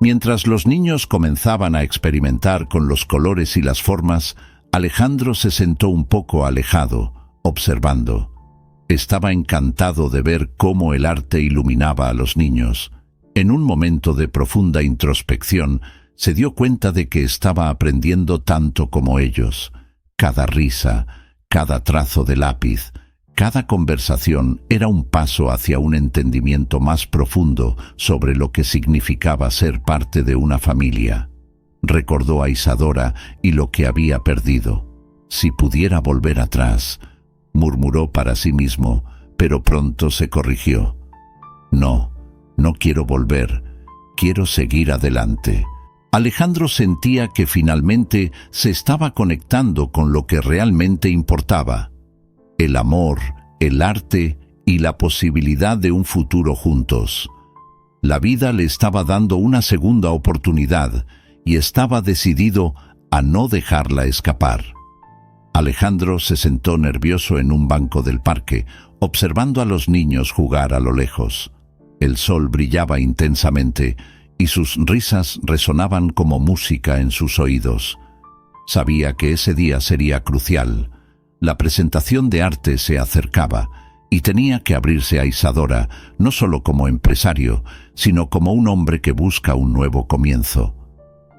Mientras los niños comenzaban a experimentar con los colores y las formas, Alejandro se sentó un poco alejado, observando. Estaba encantado de ver cómo el arte iluminaba a los niños. En un momento de profunda introspección, se dio cuenta de que estaba aprendiendo tanto como ellos. Cada risa, cada trazo de lápiz, cada conversación era un paso hacia un entendimiento más profundo sobre lo que significaba ser parte de una familia. Recordó a Isadora y lo que había perdido. Si pudiera volver atrás, murmuró para sí mismo, pero pronto se corrigió. No quiero volver, quiero seguir adelante. Alejandro sentía que finalmente se estaba conectando con lo que realmente importaba: el amor, el arte y la posibilidad de un futuro juntos. La vida le estaba dando una segunda oportunidad y estaba decidido a no dejarla escapar. Alejandro se sentó nervioso en un banco del parque, observando a los niños jugar a lo lejos. El sol brillaba intensamente y sus risas resonaban como música en sus oídos. Sabía que ese día sería crucial. La presentación de arte se acercaba y tenía que abrirse a Isadora, no solo como empresario, sino como un hombre que busca un nuevo comienzo.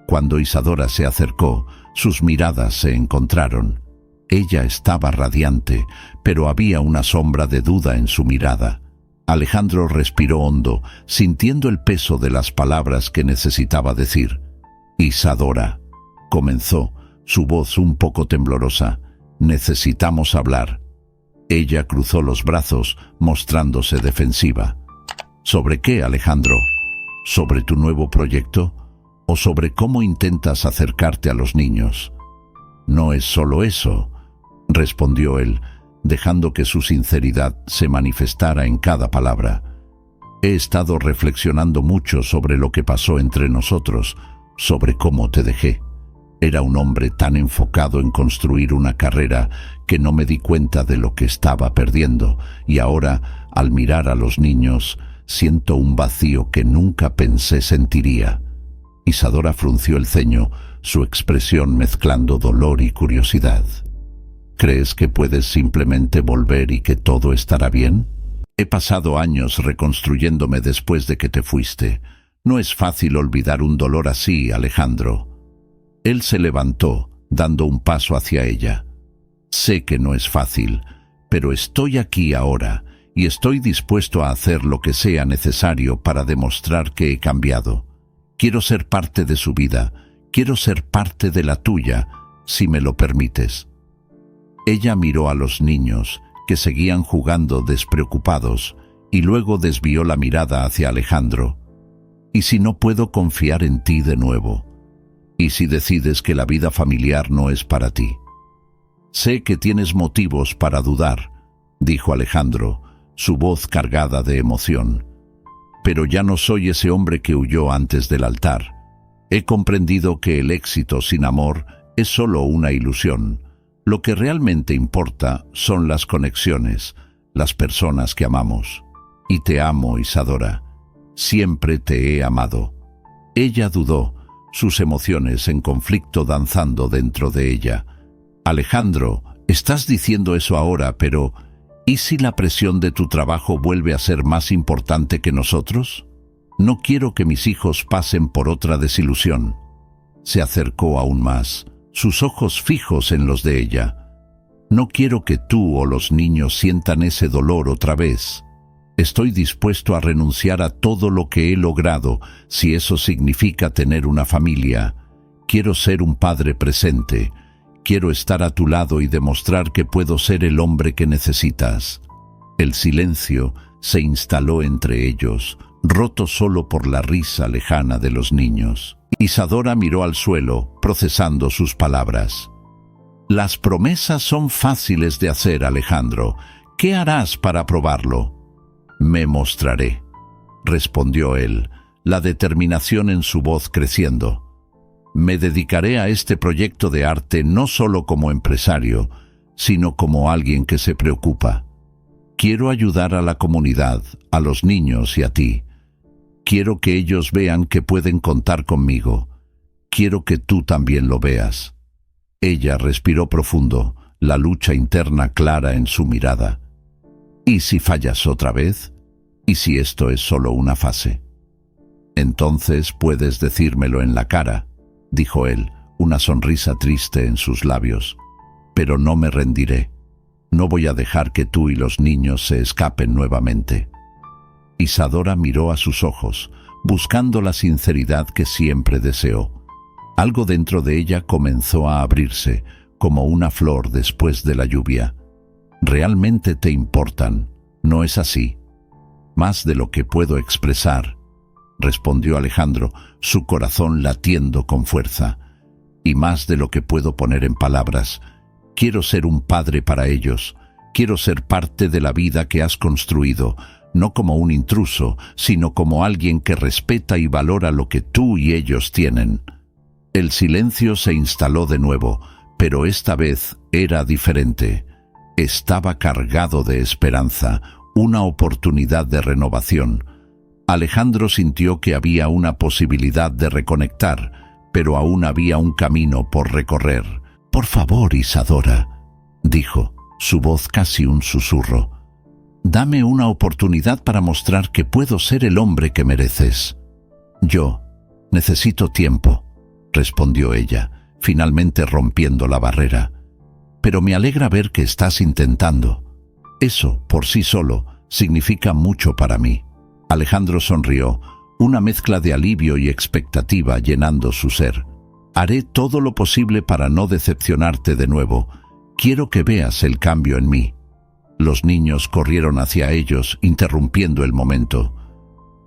Cuando Isadora se acercó, sus miradas se encontraron. Ella estaba radiante, pero había una sombra de duda en su mirada. Alejandro respiró hondo, sintiendo el peso de las palabras que necesitaba decir. Isadora, comenzó, su voz un poco temblorosa. Necesitamos hablar. Ella cruzó los brazos, mostrándose defensiva. ¿Sobre qué, Alejandro? ¿Sobre tu nuevo proyecto? ¿O sobre cómo intentas acercarte a los niños? No es solo eso, respondió él, dejando que su sinceridad se manifestara en cada palabra. He estado reflexionando mucho sobre lo que pasó entre nosotros, sobre cómo te dejé. Era un hombre tan enfocado en construir una carrera que no me di cuenta de lo que estaba perdiendo, y ahora, al mirar a los niños, siento un vacío que nunca pensé sentiría. Isadora frunció el ceño, su expresión mezclando dolor y curiosidad. ¿Crees que puedes simplemente volver y que todo estará bien? He pasado años reconstruyéndome después de que te fuiste. No es fácil olvidar un dolor así, Alejandro. Él se levantó, dando un paso hacia ella. Sé que no es fácil, pero estoy aquí ahora y estoy dispuesto a hacer lo que sea necesario para demostrar que he cambiado. Quiero ser parte de su vida, quiero ser parte de la tuya, si me lo permites. Ella miró a los niños, que seguían jugando despreocupados, y luego desvió la mirada hacia Alejandro. ¿Y si no puedo confiar en ti de nuevo? ¿Y si decides que la vida familiar no es para ti? Sé que tienes motivos para dudar, dijo Alejandro, su voz cargada de emoción. Pero ya no soy ese hombre que huyó antes del altar. He comprendido que el éxito sin amor es solo una ilusión. Lo que realmente importa son las conexiones, las personas que amamos. Y te amo, Isadora. Siempre te he amado. Ella dudó, sus emociones en conflicto danzando dentro de ella. Alejandro, estás diciendo eso ahora, pero ¿y si la presión de tu trabajo vuelve a ser más importante que nosotros? No quiero que mis hijos pasen por otra desilusión. Se acercó aún más, sus ojos fijos en los de ella. No quiero que tú o los niños sientan ese dolor otra vez. Estoy dispuesto a renunciar a todo lo que he logrado, si eso significa tener una familia. Quiero ser un padre presente. Quiero estar a tu lado y demostrar que puedo ser el hombre que necesitas. El silencio se instaló entre ellos, roto solo por la risa lejana de los niños. Isadora miró al suelo, procesando sus palabras. Las promesas son fáciles de hacer, Alejandro. ¿Qué harás para probarlo? Me mostraré, respondió él, la determinación en su voz creciendo. Me dedicaré a este proyecto de arte no solo como empresario, sino como alguien que se preocupa. Quiero ayudar a la comunidad, a los niños y a ti. Quiero que ellos vean que pueden contar conmigo. Quiero que tú también lo veas. Ella respiró profundo, la lucha interna clara en su mirada. ¿Y si fallas otra vez? ¿Y si esto es solo una fase? Entonces puedes decírmelo en la cara, dijo él, una sonrisa triste en sus labios. Pero no me rendiré. No voy a dejar que tú y los niños se escapen nuevamente. Isadora miró a sus ojos, buscando la sinceridad que siempre deseó. Algo dentro de ella comenzó a abrirse, como una flor después de la lluvia. Realmente te importan, ¿no es así? Más de lo que puedo expresar, respondió Alejandro, su corazón latiendo con fuerza. Y más de lo que puedo poner en palabras. Quiero ser un padre para ellos. Quiero ser parte de la vida que has construido, no como un intruso, sino como alguien que respeta y valora lo que tú y ellos tienen. El silencio se instaló de nuevo, pero esta vez era diferente. Estaba cargado de esperanza, una oportunidad de renovación. Alejandro sintió que había una posibilidad de reconectar, pero aún había un camino por recorrer. «Por favor, Isadora», dijo, su voz casi un susurro. «Dame una oportunidad para mostrar que puedo ser el hombre que mereces». «Yo necesito tiempo», respondió ella, finalmente rompiendo la barrera. «Pero me alegra ver que estás intentando. Eso, por sí solo, significa mucho para mí». Alejandro sonrió, una mezcla de alivio y expectativa llenando su ser. «Haré todo lo posible para no decepcionarte de nuevo. Quiero que veas el cambio en mí». Los niños corrieron hacia ellos, interrumpiendo el momento.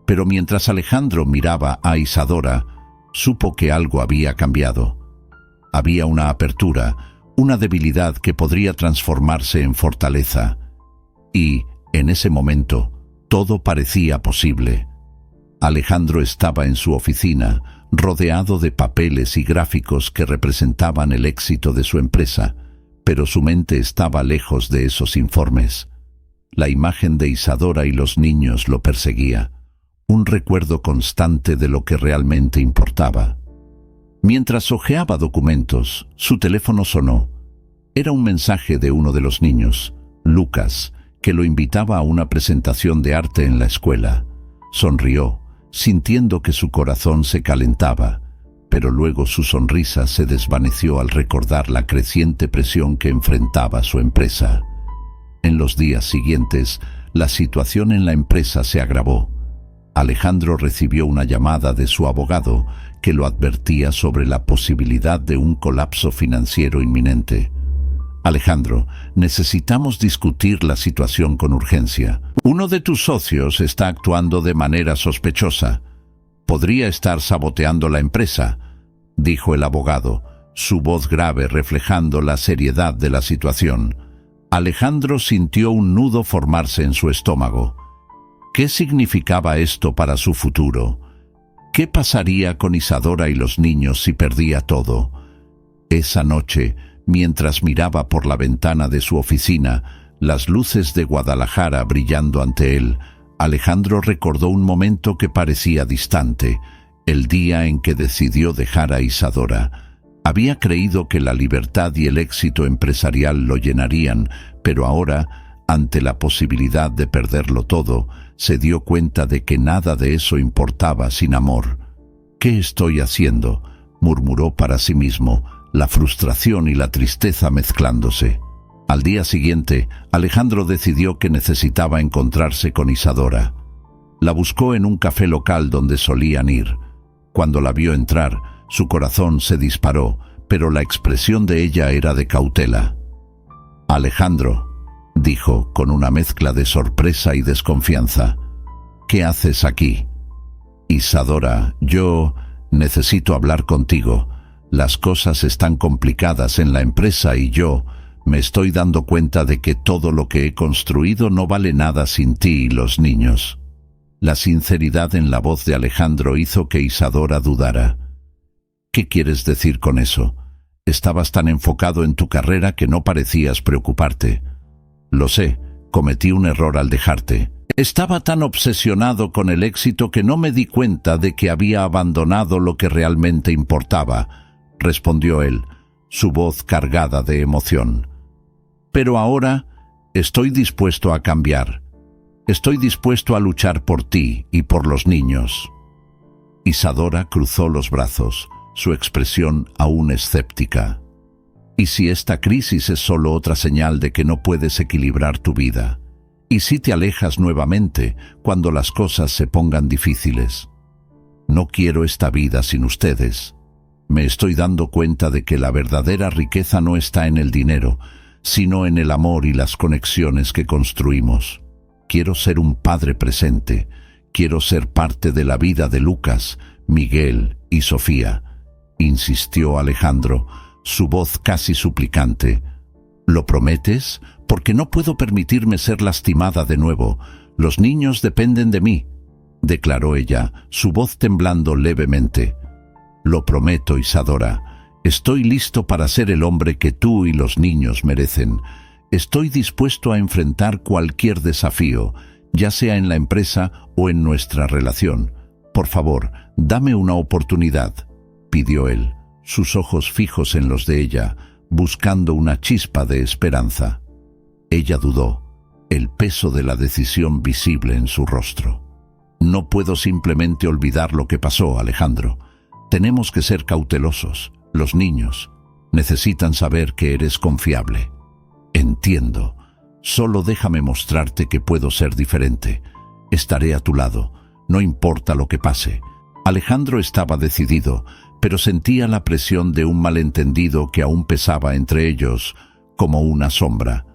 Pero mientras Alejandro miraba a Isadora, supo que algo había cambiado. Había una apertura, una debilidad que podría transformarse en fortaleza. Y, en ese momento, todo parecía posible. Alejandro estaba en su oficina, rodeado de papeles y gráficos que representaban el éxito de su empresa, pero su mente estaba lejos de esos informes. La imagen de Isadora y los niños lo perseguía, un recuerdo constante de lo que realmente importaba. Mientras hojeaba documentos, su teléfono sonó. Era un mensaje de uno de los niños, Lucas, que lo invitaba a una presentación de arte en la escuela. Sonrió, sintiendo que su corazón se calentaba, pero luego su sonrisa se desvaneció al recordar la creciente presión que enfrentaba su empresa. En los días siguientes, la situación en la empresa se agravó. Alejandro recibió una llamada de su abogado que lo advertía sobre la posibilidad de un colapso financiero inminente. «Alejandro, necesitamos discutir la situación con urgencia. Uno de tus socios está actuando de manera sospechosa. Podría estar saboteando la empresa», dijo el abogado, su voz grave reflejando la seriedad de la situación. Alejandro sintió un nudo formarse en su estómago. ¿Qué significaba esto para su futuro? ¿Qué pasaría con Isadora y los niños si perdía todo? Esa noche, mientras miraba por la ventana de su oficina, las luces de Guadalajara brillando ante él, Alejandro recordó un momento que parecía distante, el día en que decidió dejar a Isadora. Había creído que la libertad y el éxito empresarial lo llenarían, pero ahora, ante la posibilidad de perderlo todo, se dio cuenta de que nada de eso importaba sin amor. «¿Qué estoy haciendo?», murmuró para sí mismo, la frustración y la tristeza mezclándose. Al día siguiente, Alejandro decidió que necesitaba encontrarse con Isadora. La buscó en un café local donde solían ir. Cuando la vio entrar, su corazón se disparó, pero la expresión de ella era de cautela. «Alejandro», dijo con una mezcla de sorpresa y desconfianza, «¿qué haces aquí?» «Isadora, yo necesito hablar contigo. Las cosas están complicadas en la empresa y yo me estoy dando cuenta de que todo lo que he construido no vale nada sin ti y los niños». La sinceridad en la voz de Alejandro hizo que Isadora dudara. ¿Qué quieres decir con eso? Estabas tan enfocado en tu carrera que no parecías preocuparte. Lo sé, cometí un error al dejarte. Estaba tan obsesionado con el éxito que no me di cuenta de que había abandonado lo que realmente importaba, respondió él, su voz cargada de emoción. Pero ahora estoy dispuesto a cambiar. Estoy dispuesto a luchar por ti y por los niños. Isadora cruzó los brazos, su expresión aún escéptica. ¿Y si esta crisis es solo otra señal de que no puedes equilibrar tu vida? ¿Y si te alejas nuevamente cuando las cosas se pongan difíciles? No quiero esta vida sin ustedes. Me estoy dando cuenta de que la verdadera riqueza no está en el dinero, sino en el amor y las conexiones que construimos. Quiero ser un padre presente. Quiero ser parte de la vida de Lucas, Miguel y Sofía, insistió Alejandro, su voz casi suplicante. ¿Lo prometes? Porque no puedo permitirme ser lastimada de nuevo. Los niños dependen de mí, declaró ella, su voz temblando levemente. Lo prometo, Isadora. Estoy listo para ser el hombre que tú y los niños merecen. Estoy dispuesto a enfrentar cualquier desafío, ya sea en la empresa o en nuestra relación. Por favor, dame una oportunidad, pidió él, sus ojos fijos en los de ella, buscando una chispa de esperanza. Ella dudó, el peso de la decisión visible en su rostro. No puedo simplemente olvidar lo que pasó, Alejandro. Tenemos que ser cautelosos. Los niños necesitan saber que eres confiable. Entiendo. Solo déjame mostrarte que puedo ser diferente. Estaré a tu lado, no importa lo que pase. Alejandro estaba decidido, pero sentía la presión de un malentendido que aún pesaba entre ellos, como una sombra.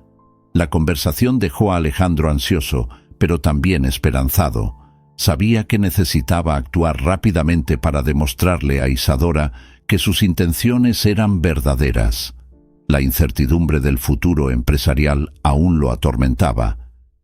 La conversación dejó a Alejandro ansioso, pero también esperanzado. Sabía que necesitaba actuar rápidamente para demostrarle a Isadora que sus intenciones eran verdaderas. La incertidumbre del futuro empresarial aún lo atormentaba,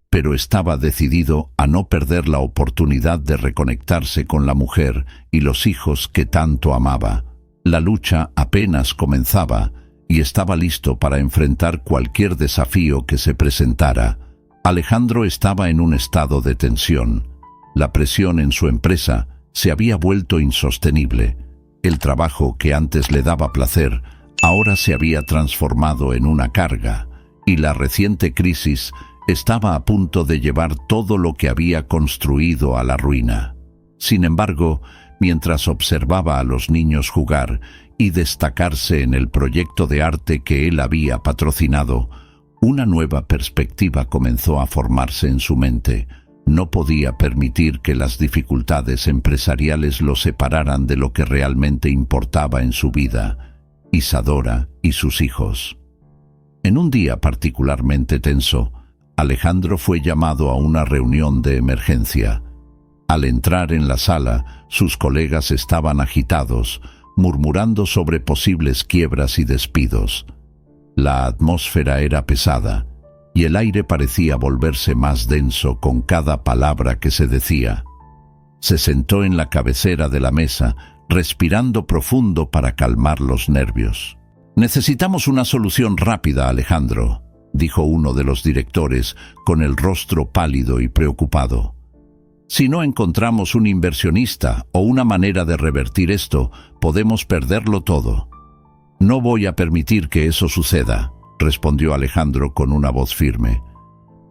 pero estaba decidido a no perder la oportunidad de reconectarse con la mujer y los hijos que tanto amaba. La lucha apenas comenzaba y estaba listo para enfrentar cualquier desafío que se presentara. Alejandro estaba en un estado de tensión. La presión en su empresa se había vuelto insostenible. El trabajo que antes le daba placer ahora se había transformado en una carga, y la reciente crisis estaba a punto de llevar todo lo que había construido a la ruina. Sin embargo, mientras observaba a los niños jugar y destacarse en el proyecto de arte que él había patrocinado, una nueva perspectiva comenzó a formarse en su mente. No podía permitir que las dificultades empresariales lo separaran de lo que realmente importaba en su vida, Isadora y sus hijos. En un día particularmente tenso, Alejandro fue llamado a una reunión de emergencia. Al entrar en la sala, sus colegas estaban agitados, murmurando sobre posibles quiebras y despidos. La atmósfera era pesada, y el aire parecía volverse más denso con cada palabra que se decía. Se sentó en la cabecera de la mesa, respirando profundo para calmar los nervios. «Necesitamos una solución rápida, Alejandro», dijo uno de los directores, con el rostro pálido y preocupado. «Si no encontramos un inversionista o una manera de revertir esto, podemos perderlo todo». «No voy a permitir que eso suceda», respondió Alejandro con una voz firme.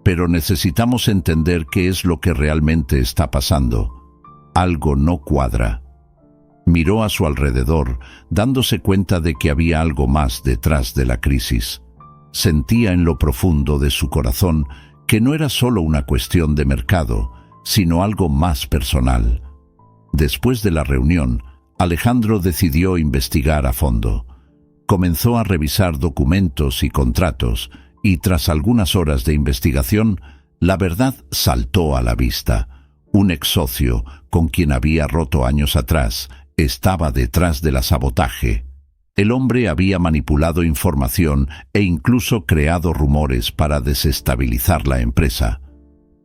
«Pero necesitamos entender qué es lo que realmente está pasando. Algo no cuadra». Miró a su alrededor, dándose cuenta de que había algo más detrás de la crisis. Sentía en lo profundo de su corazón que no era solo una cuestión de mercado, sino algo más personal. Después de la reunión, Alejandro decidió investigar a fondo. Comenzó a revisar documentos y contratos, y tras algunas horas de investigación, la verdad saltó a la vista. Un ex socio, con quien había roto años atrás, estaba detrás del sabotaje. El hombre había manipulado información e incluso creado rumores para desestabilizar la empresa.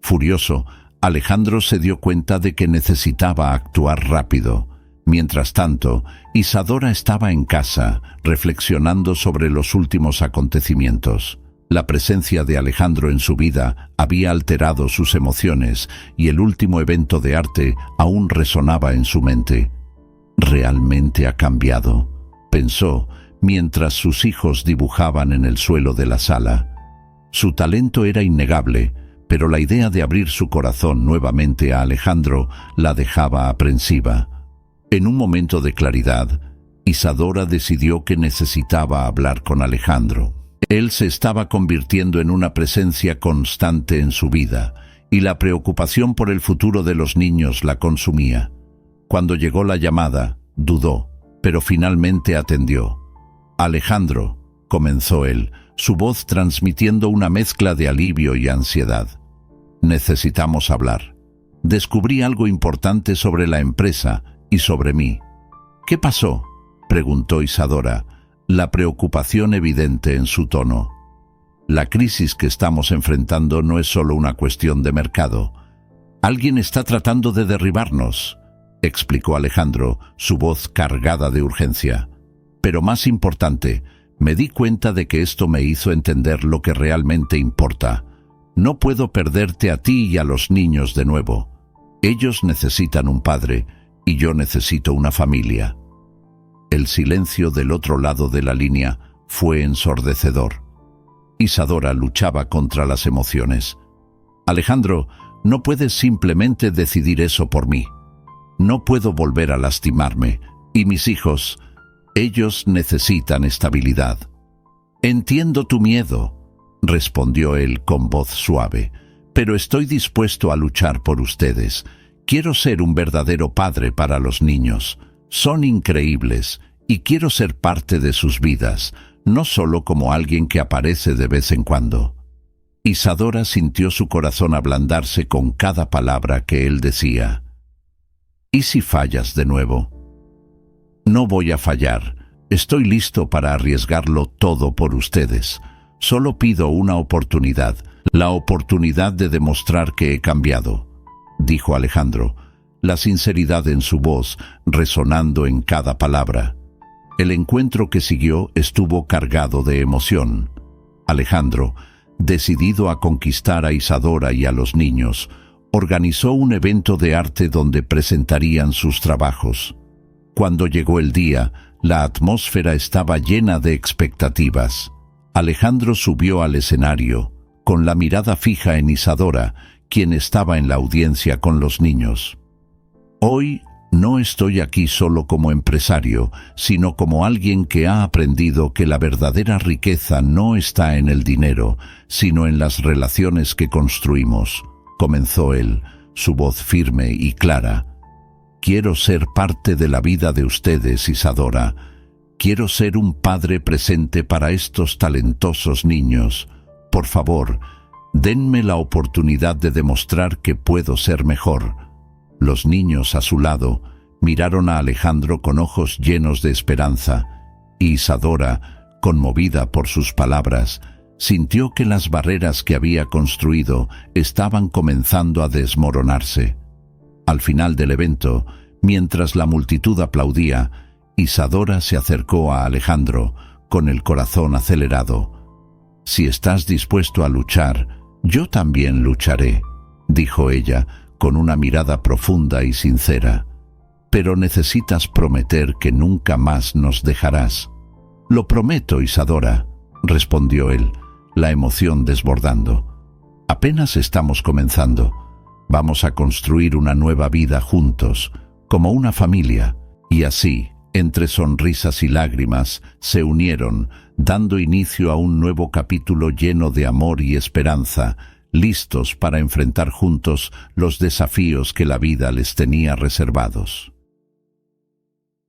Furioso, Alejandro se dio cuenta de que necesitaba actuar rápido. Mientras tanto, Isadora estaba en casa, reflexionando sobre los últimos acontecimientos. La presencia de Alejandro en su vida había alterado sus emociones y el último evento de arte aún resonaba en su mente. «Realmente ha cambiado», pensó, mientras sus hijos dibujaban en el suelo de la sala. Su talento era innegable, pero la idea de abrir su corazón nuevamente a Alejandro la dejaba aprensiva. En un momento de claridad, Isadora decidió que necesitaba hablar con Alejandro. Él se estaba convirtiendo en una presencia constante en su vida, y la preocupación por el futuro de los niños la consumía. Cuando llegó la llamada, dudó, pero finalmente atendió. «Alejandro», comenzó él, su voz transmitiendo una mezcla de alivio y ansiedad. «Necesitamos hablar. Descubrí algo importante sobre la empresa y sobre mí». «¿Qué pasó?», preguntó Isadora, la preocupación evidente en su tono. «La crisis que estamos enfrentando no es solo una cuestión de mercado. Alguien está tratando de derribarnos», explicó Alejandro, su voz cargada de urgencia. «Pero más importante, me di cuenta de que esto me hizo entender lo que realmente importa. No puedo perderte a ti y a los niños de nuevo. Ellos necesitan un padre y yo necesito una familia». El silencio del otro lado de la línea fue ensordecedor. Isadora luchaba contra las emociones. «Alejandro, no puedes simplemente decidir eso por mí. No puedo volver a lastimarme, y mis hijos, ellos necesitan estabilidad». «Entiendo tu miedo», respondió él con voz suave, «pero estoy dispuesto a luchar por ustedes. Quiero ser un verdadero padre para los niños. Son increíbles y quiero ser parte de sus vidas, no solo como alguien que aparece de vez en cuando». Isadora sintió su corazón ablandarse con cada palabra que él decía. «¿Y si fallas de nuevo?». «No voy a fallar. Estoy listo para arriesgarlo todo por ustedes. Solo pido una oportunidad, la oportunidad de demostrar que he cambiado», dijo Alejandro, la sinceridad en su voz resonando en cada palabra. El encuentro que siguió estuvo cargado de emoción. Alejandro, decidido a conquistar a Isadora y a los niños, organizó un evento de arte donde presentarían sus trabajos. Cuando llegó el día, la atmósfera estaba llena de expectativas. Alejandro subió al escenario, con la mirada fija en Isadora, quien estaba en la audiencia con los niños. «Hoy no estoy aquí solo como empresario, sino como alguien que ha aprendido que la verdadera riqueza no está en el dinero, sino en las relaciones que construimos», comenzó él, su voz firme y clara. «Quiero ser parte de la vida de ustedes, Isadora. Quiero ser un padre presente para estos talentosos niños. Por favor, denme la oportunidad de demostrar que puedo ser mejor». Los niños a su lado miraron a Alejandro con ojos llenos de esperanza, y Isadora, conmovida por sus palabras, sintió que las barreras que había construido estaban comenzando a desmoronarse. Al final del evento, mientras la multitud aplaudía, Isadora se acercó a Alejandro con el corazón acelerado. «Si estás dispuesto a luchar, yo también lucharé», dijo ella, con una mirada profunda y sincera. «Pero necesitas prometer que nunca más nos dejarás». «Lo prometo, Isadora», respondió él, la emoción desbordando. «Apenas estamos comenzando. Vamos a construir una nueva vida juntos, como una familia». Y así, entre sonrisas y lágrimas, se unieron, dando inicio a un nuevo capítulo lleno de amor y esperanza, listos para enfrentar juntos los desafíos que la vida les tenía reservados.